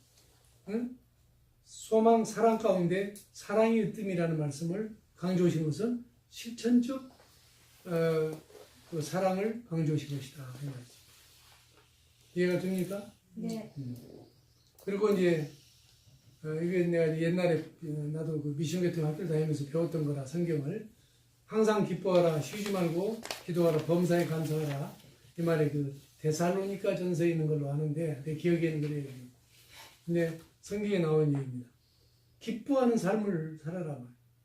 소망, 사랑 가운데 사랑이 으뜸이라는 말씀을 강조하신 것은 실천적 그 사랑을 강조하신 것이다. 이해가 됩니까? 네. 그리고 이제 이게 내가 옛날에 나도 그 미션 같은 학교를 다니면서 배웠던 거라 성경을 항상 기뻐하라, 쉬지 말고 기도하라, 범사에 감사하라. 이 말에 그 데살로니가 전서에 있는 걸로 아는데 내 기억에는 그래요. 근데 성경에 나온 얘기입니다. 기뻐하는 삶을 살아라.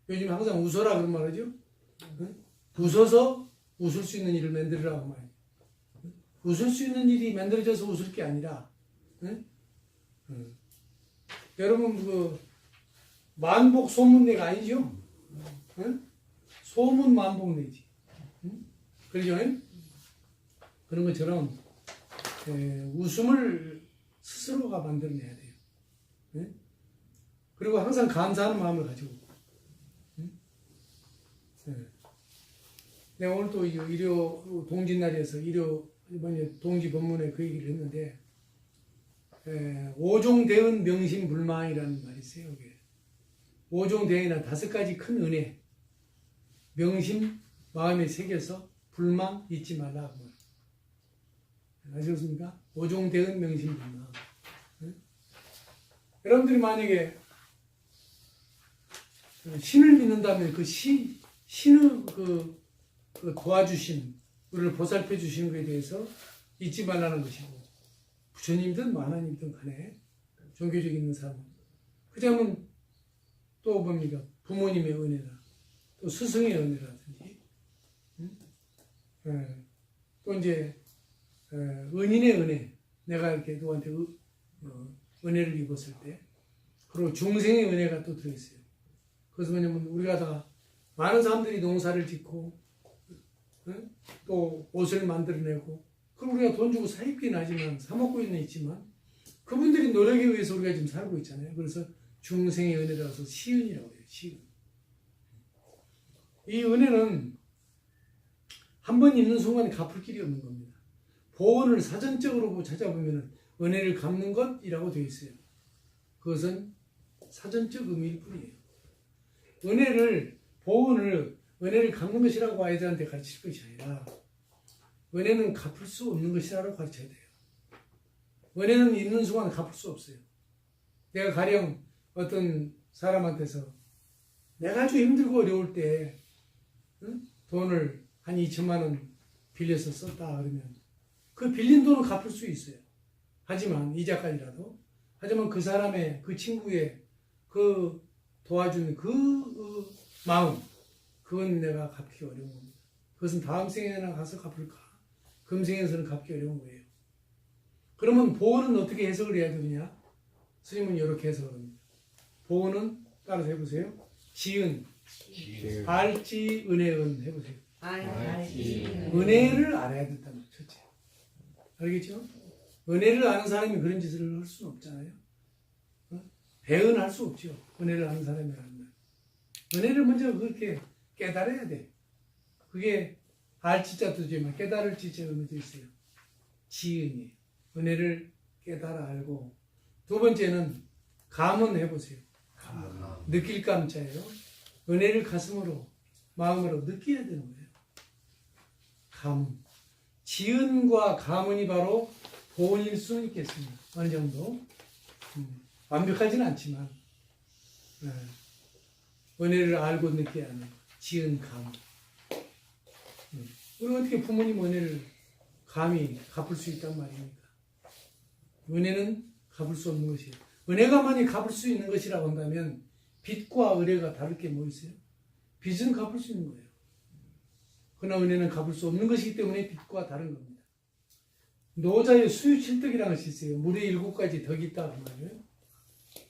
요즘 항상 웃어라 그런 말하죠. 웃어서 웃을 수 있는 일을 만들으라고 말이에요. 웃을 수 있는 일이 만들어져서 웃을 게 아니라 여러분 그 만복 소문내가 아니죠. 소문 만복내지. 그러죠? 그런 것처럼 웃음을 스스로가 만들어내야 돼요. 그리고 항상 감사하는 마음을 가지고. 내가 오늘 또 일요 동지날에서 일요 이번에 동지 법문에 그 얘기를 했는데 오종대은 명심불망이라는 말이 있어요. 이게. 오종대은은 5가지 큰 은혜. 명심 마음에 새겨서 불망 잊지 말라. 아셨습니까? 오종대은 명심불망. 여러분들이 만약에 신을 믿는다면 그 신의 그 도와주심, 우리를 보살펴 주시는 것에 대해서 잊지 말라는 것이고, 부처님든 하나님든 간에 종교적인 있는 사람은 그자면 또 뭡니까? 부모님의 은혜나 또 스승의 은혜라든지 또 이제 은인의 은혜, 내가 이렇게 누구한테 은혜를 입었을 때, 그리고 중생의 은혜가 또 들어있어요. 그것은 뭐냐면 우리가 다 많은 사람들이 농사를 짓고 또 옷을 만들어내고, 그럼 우리가 돈 주고 사 입긴 하지만 사 먹고는 있지만 그분들이 노력에 의해서 우리가 지금 살고 있잖아요. 그래서 중생의 은혜라서 시은이라고 해요. 시은. 이 은혜는 한 번 있는 순간 갚을 길이 없는 겁니다. 보온을 사전적으로 찾아보면 은혜를 갚는 것이라고 되어 있어요. 그것은 사전적 의미일 뿐이에요. 은혜를 갚는 것이라고 아이들한테 가르칠 것이 아니라 은혜는 갚을 수 없는 것이라고 가르쳐야 돼요. 은혜는 있는 순간 갚을 수 없어요. 내가 가령 어떤 사람한테서 내가 아주 힘들고 어려울 때 돈을 한 2천만 원 빌려서 썼다 그러면 그 빌린 돈은 갚을 수 있어요. 하지만 이자까지라도, 하지만 그 사람의, 그 친구의 그 도와주는 그 마음, 그건 내가 갚기 어려운 겁니다. 그것은 다음 생에나 가서 갚을까? 금생에서는 갚기 어려운 거예요. 그러면 보호는 어떻게 해석을 해야 되느냐? 스님은 이렇게 해석을 합니다. 보호는 따라서 해보세요. 지은, 알지, 은혜은 해보세요. 알지. 은혜를 알아야 된다는 거죠. 첫째. 알겠죠? 은혜를 아는 사람이 그런 짓을 할 수는 없잖아요. 배은할 수 없죠. 은혜를 아는 사람이 한다. 은혜를 먼저 그렇게 깨달아야 돼. 그게 알지자도 되지만 깨달을 지자가 의미도 있어요. 지은이에요. 은혜를 깨달아 알고. 두 번째는 감은 해보세요. 느낄 감자예요. 은혜를 가슴으로, 마음으로 느껴야 되는 거예요. 감. 지은과 감은이 바로 보온일 수는 있겠습니다. 어느 정도. 완벽하지는 않지만 은혜를 알고 느껴야 하는 지은 감. 우리 어떻게 부모님 은혜를 감히 갚을 수 있단 말입니까? 은혜는 갚을 수 없는 것이에요. 은혜가만이 갚을 수 있는 것이라고 한다면 빚과 은혜가 다를 게 뭐 있어요? 빚은 갚을 수 있는 거예요. 그러나 은혜는 갚을 수 없는 것이기 때문에 빚과 다른 겁니다. 노자의 수유칠덕이라는 것이 있어요. 물에 7가지 덕이 있다고 말이에요.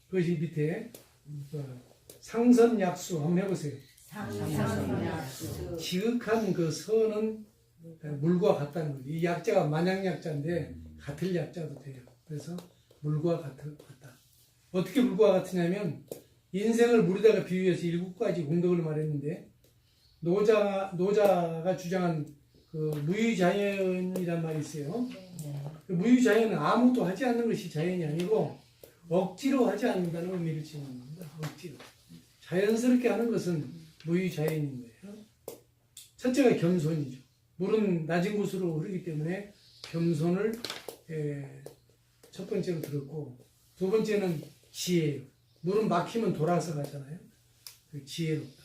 그것이 밑에 상선약수 한번 해보세요. 상선약수. 지극한 그 선은 물과 같다는 거예요. 이 약자가 만약약자인데 같을 약자도 돼요. 그래서 물과 같다. 어떻게 물과 같으냐면 인생을 물에다가 비유해서 7가지 공덕을 말했는데 노자가 주장한 그 무유자연이란 말이 있어요. 그 무유자연은 아무것도 하지 않는 것이 자연이 아니고 억지로 하지 않는다는 의미를 지닌 겁니다. 억지로. 자연스럽게 하는 것은 무유자연인 거예요. 첫째가 겸손이죠. 물은 낮은 곳으로 흐르기 때문에 겸손을 첫 번째로 들었고, 두 번째는 지혜예요. 물은 막히면 돌아서 가잖아요. 그 지혜롭다.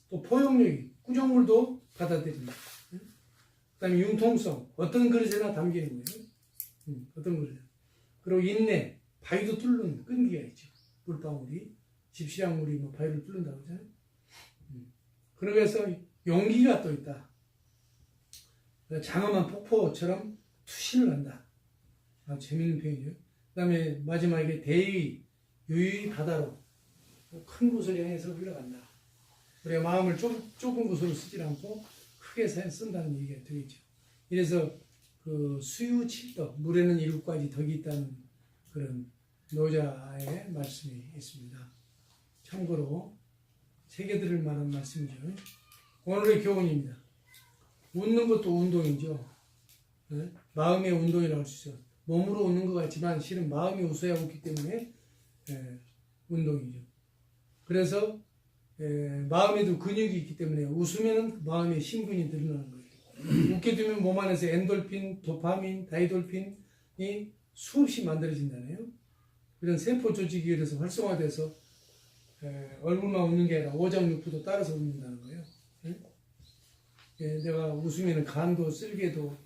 또 포용력이, 꾸정물도 받아들입니다. 그 다음에 융통성, 어떤 그릇에나 담기는 거예요. 어떤 그릇에. 그리고 인내, 바위도 뚫는 끈기가 있죠. 물방울이, 집시약물이 뭐 바위를 뚫는다고 하잖아요. 그러면서 용기가 또 있다. 장엄한 폭포처럼 투신을 한다. 아주 재밌는 표현이에요. 그 다음에 마지막에 대의, 유유히 바다로 큰 곳을 향해서 흘러간다. 우리가 마음을 좁은 곳으로 쓰지 않고 크게 쓴다는 얘기가 되겠죠. 이래서 그 수유칠덕, 물에는 7가지 덕이 있다는 그런 노자의 말씀이 있습니다. 참고로 새겨들을 만한 말씀이죠. 오늘의 교훈입니다. 웃는 것도 운동이죠. 마음의 운동이라고 할 수 있어요. 몸으로 웃는 것 같지만 실은 마음이 웃어야 웃기 때문에 운동이죠. 그래서 마음에도 근육이 있기 때문에 웃으면 마음의 신분이 늘어나는 거예요. 웃게 되면 몸 안에서 엔돌핀, 도파민, 다이돌핀이 수없이 만들어진다네요. 이런 세포 조직이 그래서 활성화돼서 얼굴만 웃는 게 아니라 오장육부도 따라서 웃는다는 거예요. 내가 웃으면 간도 쓸개도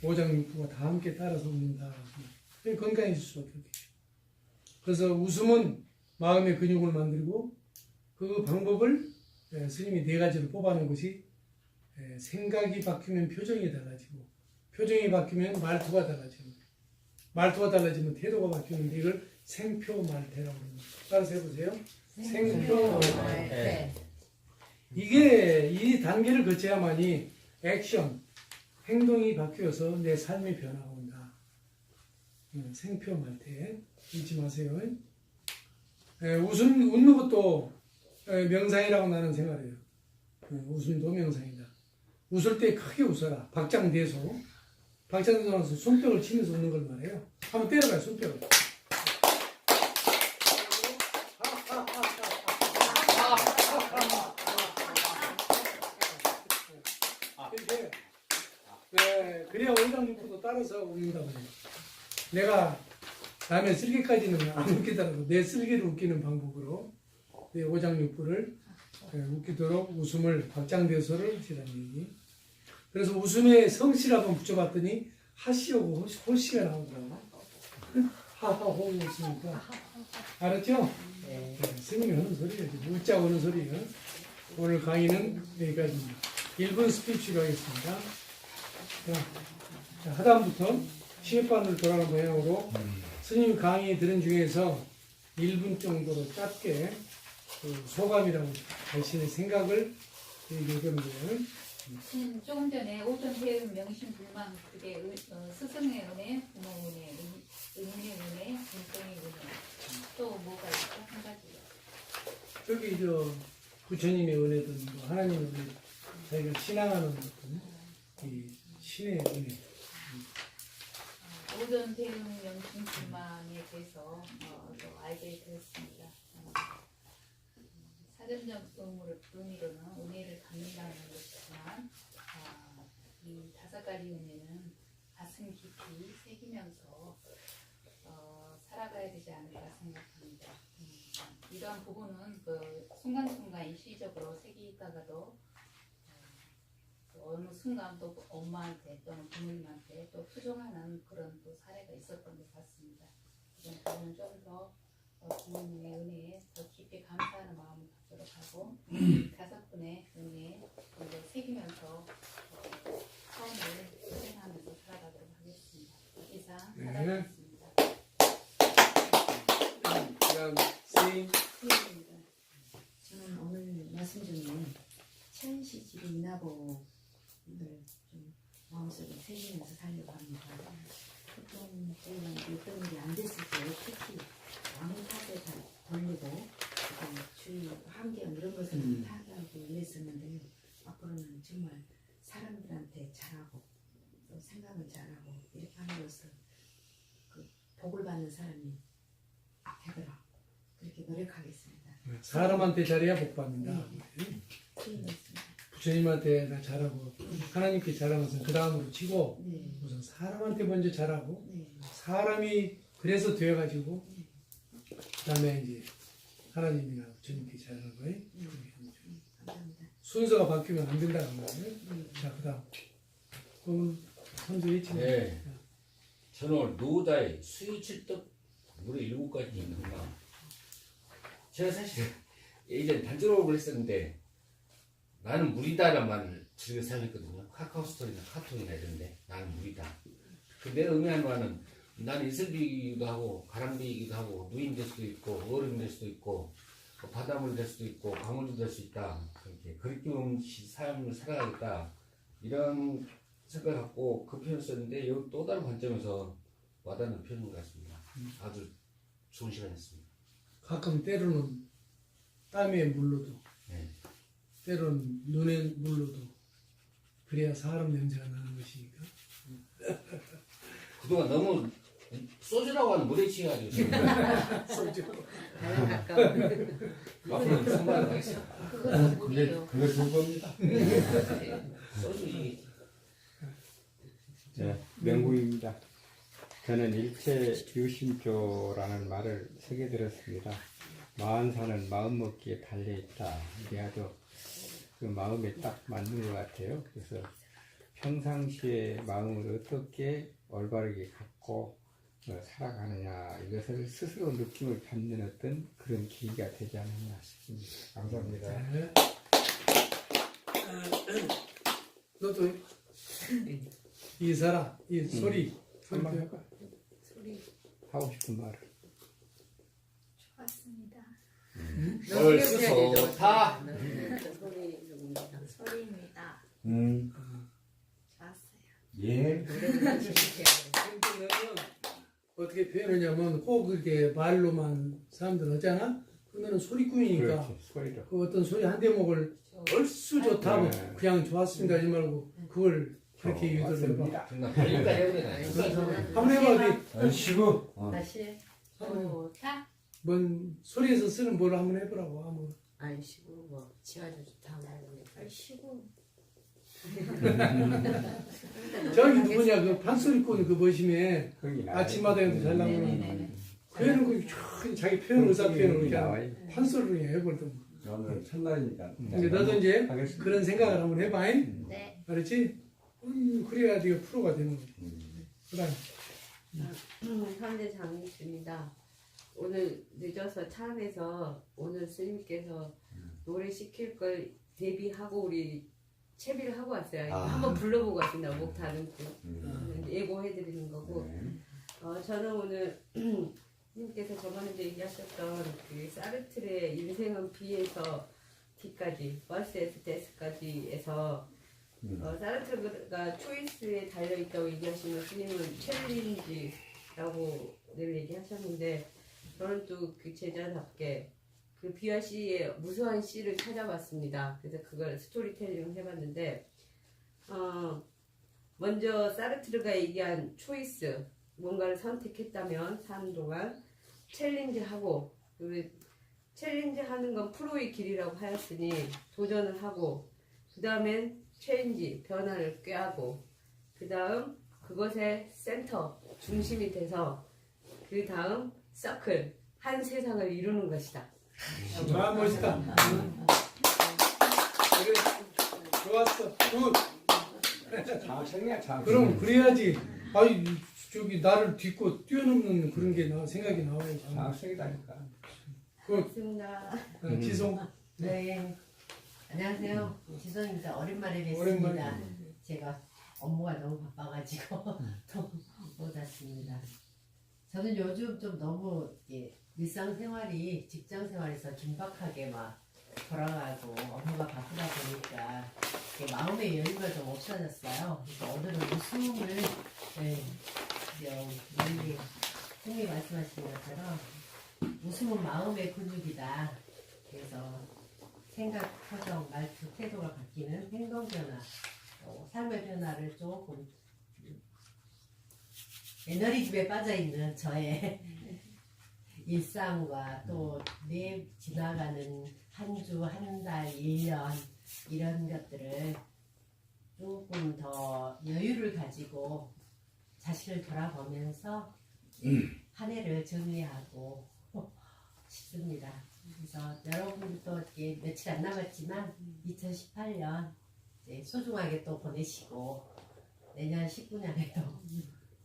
오장육부가 다 함께 따라서 웃는다. 건강해질 수밖에 없겠죠. 그래서 웃음은 마음의 근육을 만들고 그 방법을 스님이 4가지로 뽑아놓은 것이 생각이 바뀌면 표정이 달라지고 표정이 바뀌면 말투가 달라지고 말투가 달라지면 태도가 바뀌는데 이걸 생표말태라고 합니다. 따라서 해보세요. 생표말태. 이게 이 단계를 거쳐야만이 액션, 행동이 바뀌어서 내 삶이 변화가 온다. 생표말태 잊지 마세요. 웃는 것도 명상이라고 나는 생각해요. 웃음도 명상이다. 웃을 때 크게 웃어라. 박장대소. 박장대소라서 손뼉을 치면서 웃는 걸 말해요. 한번 때려봐요, 손뼉을. 이렇게. 네, 그래야 오장육부도 따라서 웃는다고 해요. 내가 남의 쓸개까지는 안 웃기더라도 내 쓸개를 웃기는 방법으로 내 오장육부를 웃기도록 웃음을 박장대소를 하시라는 얘기. 그래서 웃음에 성씨를 한번 붙여봤더니 하시오고 호씨가 나오더라고. 하하호 웃으니까 알았죠? 네. 스님이 하는 소리예요. 웃자고 하는 소리예요. 오늘 강의는 여기까지입니다. 1분 스피치로 하겠습니다. 자, 하단부터 시계반으로 돌아가는 모양으로 스님 강의 들은 중에서 1분 정도로 짧게 소감이라고 자신의 생각을 얘기해보는 거예요. 조금 전에 오전 회음 명심불망 그게 스승의 은혜, 부모 은혜, 의문의 은혜, 공동의 은혜 또 뭐가 있죠? 한 가지요. 저기 부처님의 은혜든 뭐 하나님의 은혜, 자기가 신앙하는 어떤 이 신의 은혜. 오전 회음 명심불망에 대해서 또 알게 되었습니다. 사전적 의미로는 은혜를 갖는다는 것이지만 이 5가지 은혜는 가슴 깊이 새기면서 살아가야 되지 않을까 생각합니다. 이러한 부분은 그 순간순간 일시적으로 새기다가도 어느 순간 또 엄마한테 또는 부모님한테 또 투정하는 그런 또 사례가 있었던 것 같습니다. 저는 좀 더 부모님의 은혜에 더 깊이 감사하는 마음을 갖도록 하고 5분의 은혜에 새기면서 처음에 고생하면서 살아가도록 하겠습니다. 이상 하다였습니다. 저는 오늘 말씀 중에 천시지리 인하복을 좀 마음속에 새기면서 살려고 합니다. 보통 저희는 어떤 일이 안 됐을 때 특히 아무 탓에 다 돌리고 주위 환경 이런 것을 타개하고 이랬었는데 앞으로는 정말 사람들한테 잘하고 또 생각을 잘하고 이렇게 함으로써 그 복을 받는 사람이 되더라. 그렇게 노력하겠습니다. 사람한테 잘해야 복 받는다. 틀림없습니다. 부처님한테 나 잘하고 하나님께 잘하는 것은 그 다음으로 치고 네. 우선 사람한테 먼저 잘하고 네. 사람이 그래서 되어가지고 그 다음에 이제 하나님이나 부처님께 잘하는 거예요. 감사합니다. 순서가 바뀌면 안 된다는 거예요. 자, 그 다음 그럼 선수 외치면 네. 저는 오늘 노자의 수유칠떡 무려 7가지 있는가. 제가 사실 예전에 단조로움을 했었는데 나는 무리다라는 말을 즐겨 사용했거든요. 카카오 스토리나 카톡이나 이런데 나는 무리다. 그 내가 의미하는 바는 나는 이슬비이기도 하고 가람비이기도 하고 누인 될 수도 있고 어른 될 수도 있고 바닷물 될 수도 있고 강물도 될 수 있다. 그렇게 그리움 없이 삶을 살아가겠다. 이런 생각을 갖고 그 표현을 썼는데 여기 또 다른 관점에서 와닿는 표현인 것 같습니다. 아주 좋은 시간이었습니다. 가끔 때로는 땀에 물러도 네. 때로는 눈에 물러도 그래야 사람 냄새가 나는 것이니까 그동안 너무 소주라고 하는 물에 취해가지고 지금 다른 가까운. 앞으로 생각을 하겠습니다. 그것도 물이에요. 그게 두 겁니다. 소주 이 네, 명구입니다. 저는 일체 유심조라는 말을 새겨 들었습니다. 마흔사는 마음먹기에 달려있다. 이게 아주 그 마음에 딱 맞는 것 같아요. 그래서 평상시에 마음을 어떻게 올바르게 갖고 살아가느냐 이것을 스스로 느낌을 받는 어떤 그런 계기가 되지 않았나 싶습니다. 감사합니다. 네. 너도 이사라 이 소리 한번 해봐. 소리. 하고 싶은 말을. 좋았습니다. 얼쑤서 다 소리 누굽니다. 소리입니다. 좋았어요. 예. 노래를 주시게요. 그러면 어떻게 표현하냐면 꼭 그렇게 말로만 사람들 하잖아. 그러면 소리꾼이니까 그렇지. 소리로. 그 어떤 소리 한 대목을 얼쑤 좋다 뭐 네. 그냥 좋았습니다 하지 말고 그걸 그렇게 얘기를 해봐. 맞습니다. 정말 발림까지 해버리네. 한번 해봐. 얼씨구. 다시. 좋다. 뭔 소리에서 쓰는 뭘 한번 해보라고. 한번. 아이시고 뭐 지하주 좋다 말고. 얼씨구. 저기 누구냐 그 판소리꾼 그 보시면 거기 나와요. 아침마다 형도 잘 나오는 네네네. 표현은 그 자기 표현 의사 표현을 그냥 나와요. 판소리로 그냥 해버리던. 오늘 첫날이니까. 근데 너도 이제 하겠습니다. 그런 생각을 한번 해봐. 네. 알았지? 그래야 네가 프로가 되는 거지. 그다음 현재 장님입니다. 오늘 늦어서 차 안에서 오늘 스님께서 노래 시킬 걸 대비하고 우리 채비를 하고 왔어요. 한번 불러보고 왔습니다. 목 다듬고 예고해드리는 거고. 저는 오늘 스님께서 저번에 얘기하셨던 그 사르트르의 인생은 B에서 D까지, 버스에서 데스까지에서 사르트르가 초이스에 달려있다고 얘기하시면 스님은 챌린지라고 늘 얘기하셨는데 저는 또 그 제자답게 그 B와 C의 무수한 C를 찾아봤습니다. 그래서 그걸 스토리텔링을 해봤는데 먼저 사르트르가 얘기한 초이스 뭔가를 선택했다면 사는 동안 챌린지하고 챌린지하는 건 프로의 길이라고 하였으니 도전을 하고 그 다음엔 체인지 변화를 꾀하고 그 다음 그것의 센터 중심이 돼서 그 다음 서클 한 세상을 이루는 것이다. 아 멋있다. 그래 좋았어. 굿. 장생이야 장. 그럼 그래야지. 아이 저기 나를 딛고 뛰어넘는 그런 게 생각이 나와야지. 장생이다니까. 그 반갑습니다. 지송 네, 안녕하세요. 지선입니다. 오랜만에 뵙습니다. 오랜만에. 제가 업무가 너무 바빠가지고 또 못 왔습니다. 저는 요즘 좀 너무 일상생활이 직장생활에서 긴박하게 막 돌아가고 업무가 바쁘다 보니까 마음의 여유가 좀 없어졌어요. 그래서 오늘은 웃음을 우리 형님 말씀하신 것처럼 웃음은 마음의 근육이다. 그래서 생각, 표정, 말투, 태도가 바뀌는 행동 변화, 삶의 변화를 조금 에너리즘에 빠져있는 저의 일상과 또 내 지나가는 한 주, 한 달, 1년 이런 것들을 조금 더 여유를 가지고 자신을 돌아보면서 한 해를 정리하고 싶습니다. 그래서 여러분들도 며칠 안 남았지만 2018년 소중하게 또 보내시고 내년 19년에도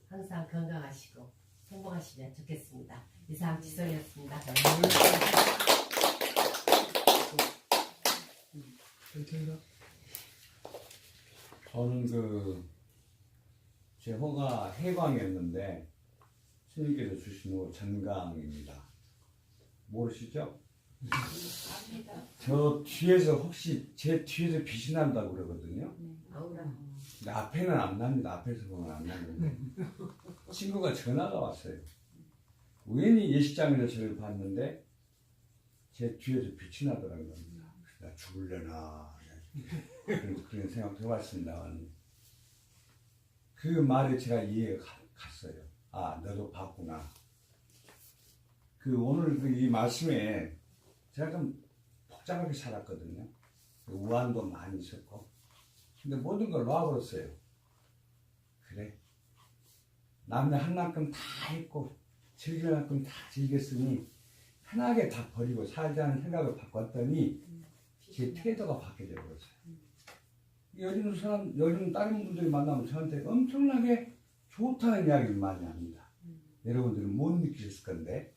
항상 건강하시고 행복하시면 좋겠습니다. 이상 지선이었습니다. 괜찮다. 저는 제 호가 해광이었는데 스님께서 주신 호 전강입니다. 모르시죠? 압니다. 저 뒤에서 혹시 제 뒤에서 빛이 난다고 그러거든요. 아우라. 근데 앞에는 안 납니다. 앞에서 보면 안 나는데 친구가 전화가 왔어요. 우연히 예식장에서 저를 봤는데 제 뒤에서 빛이 나더라고요. 나 죽을려나 그런 생각도 해봤습니다. 그 말에 제가 이해가 갔어요. 아, 너도 봤구나. 오늘 이 말씀에 제가 좀 복잡하게 살았거든요. 우환도 많이 있었고. 근데 모든 걸 놔버렸어요. 그래. 남의 한 만큼 다 했고, 즐길 만큼 다 즐겼으니, 편하게 다 버리고 살자는 생각을 바꿨더니, 제 태도가 바뀌어 버렸어요. 요즘 다른 분들이 만나면 저한테 엄청나게 좋다는 이야기를 많이 합니다. 여러분들은 못 느끼셨을 건데,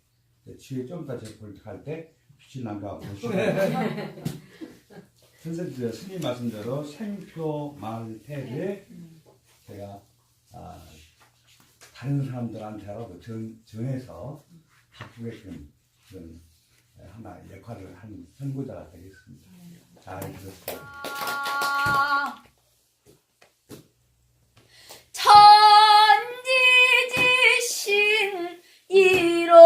뒤에 좀 이따 제가 할 때, 빛이 난가 보시고. 선생님, 스님 말씀대로 생표 말태를 제가, 다른 사람들한테라도 전해서 바꾸게끔 그런 하나 역할을 한 선구자가 되겠습니다. 잘 들었습니다. 천지지신 일월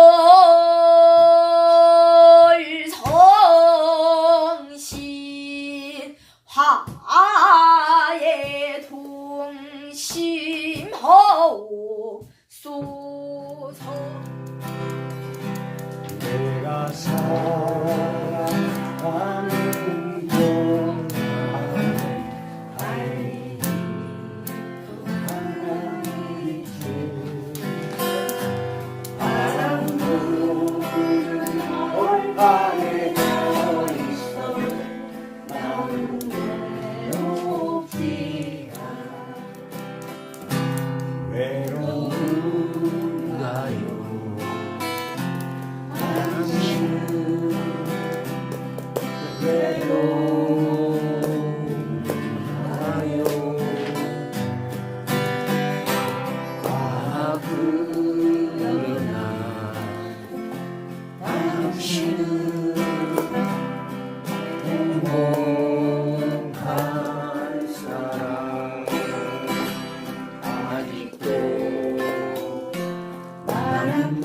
성신 화에 동심하옵소서. 내가 사랑하는 동안 바람 부는 올방에 서 있어 나는 외롭지 않아. 외로운가요? 당신은 외로운가요? 아, 그러나 당신은 행복한 사람. 아직도 나는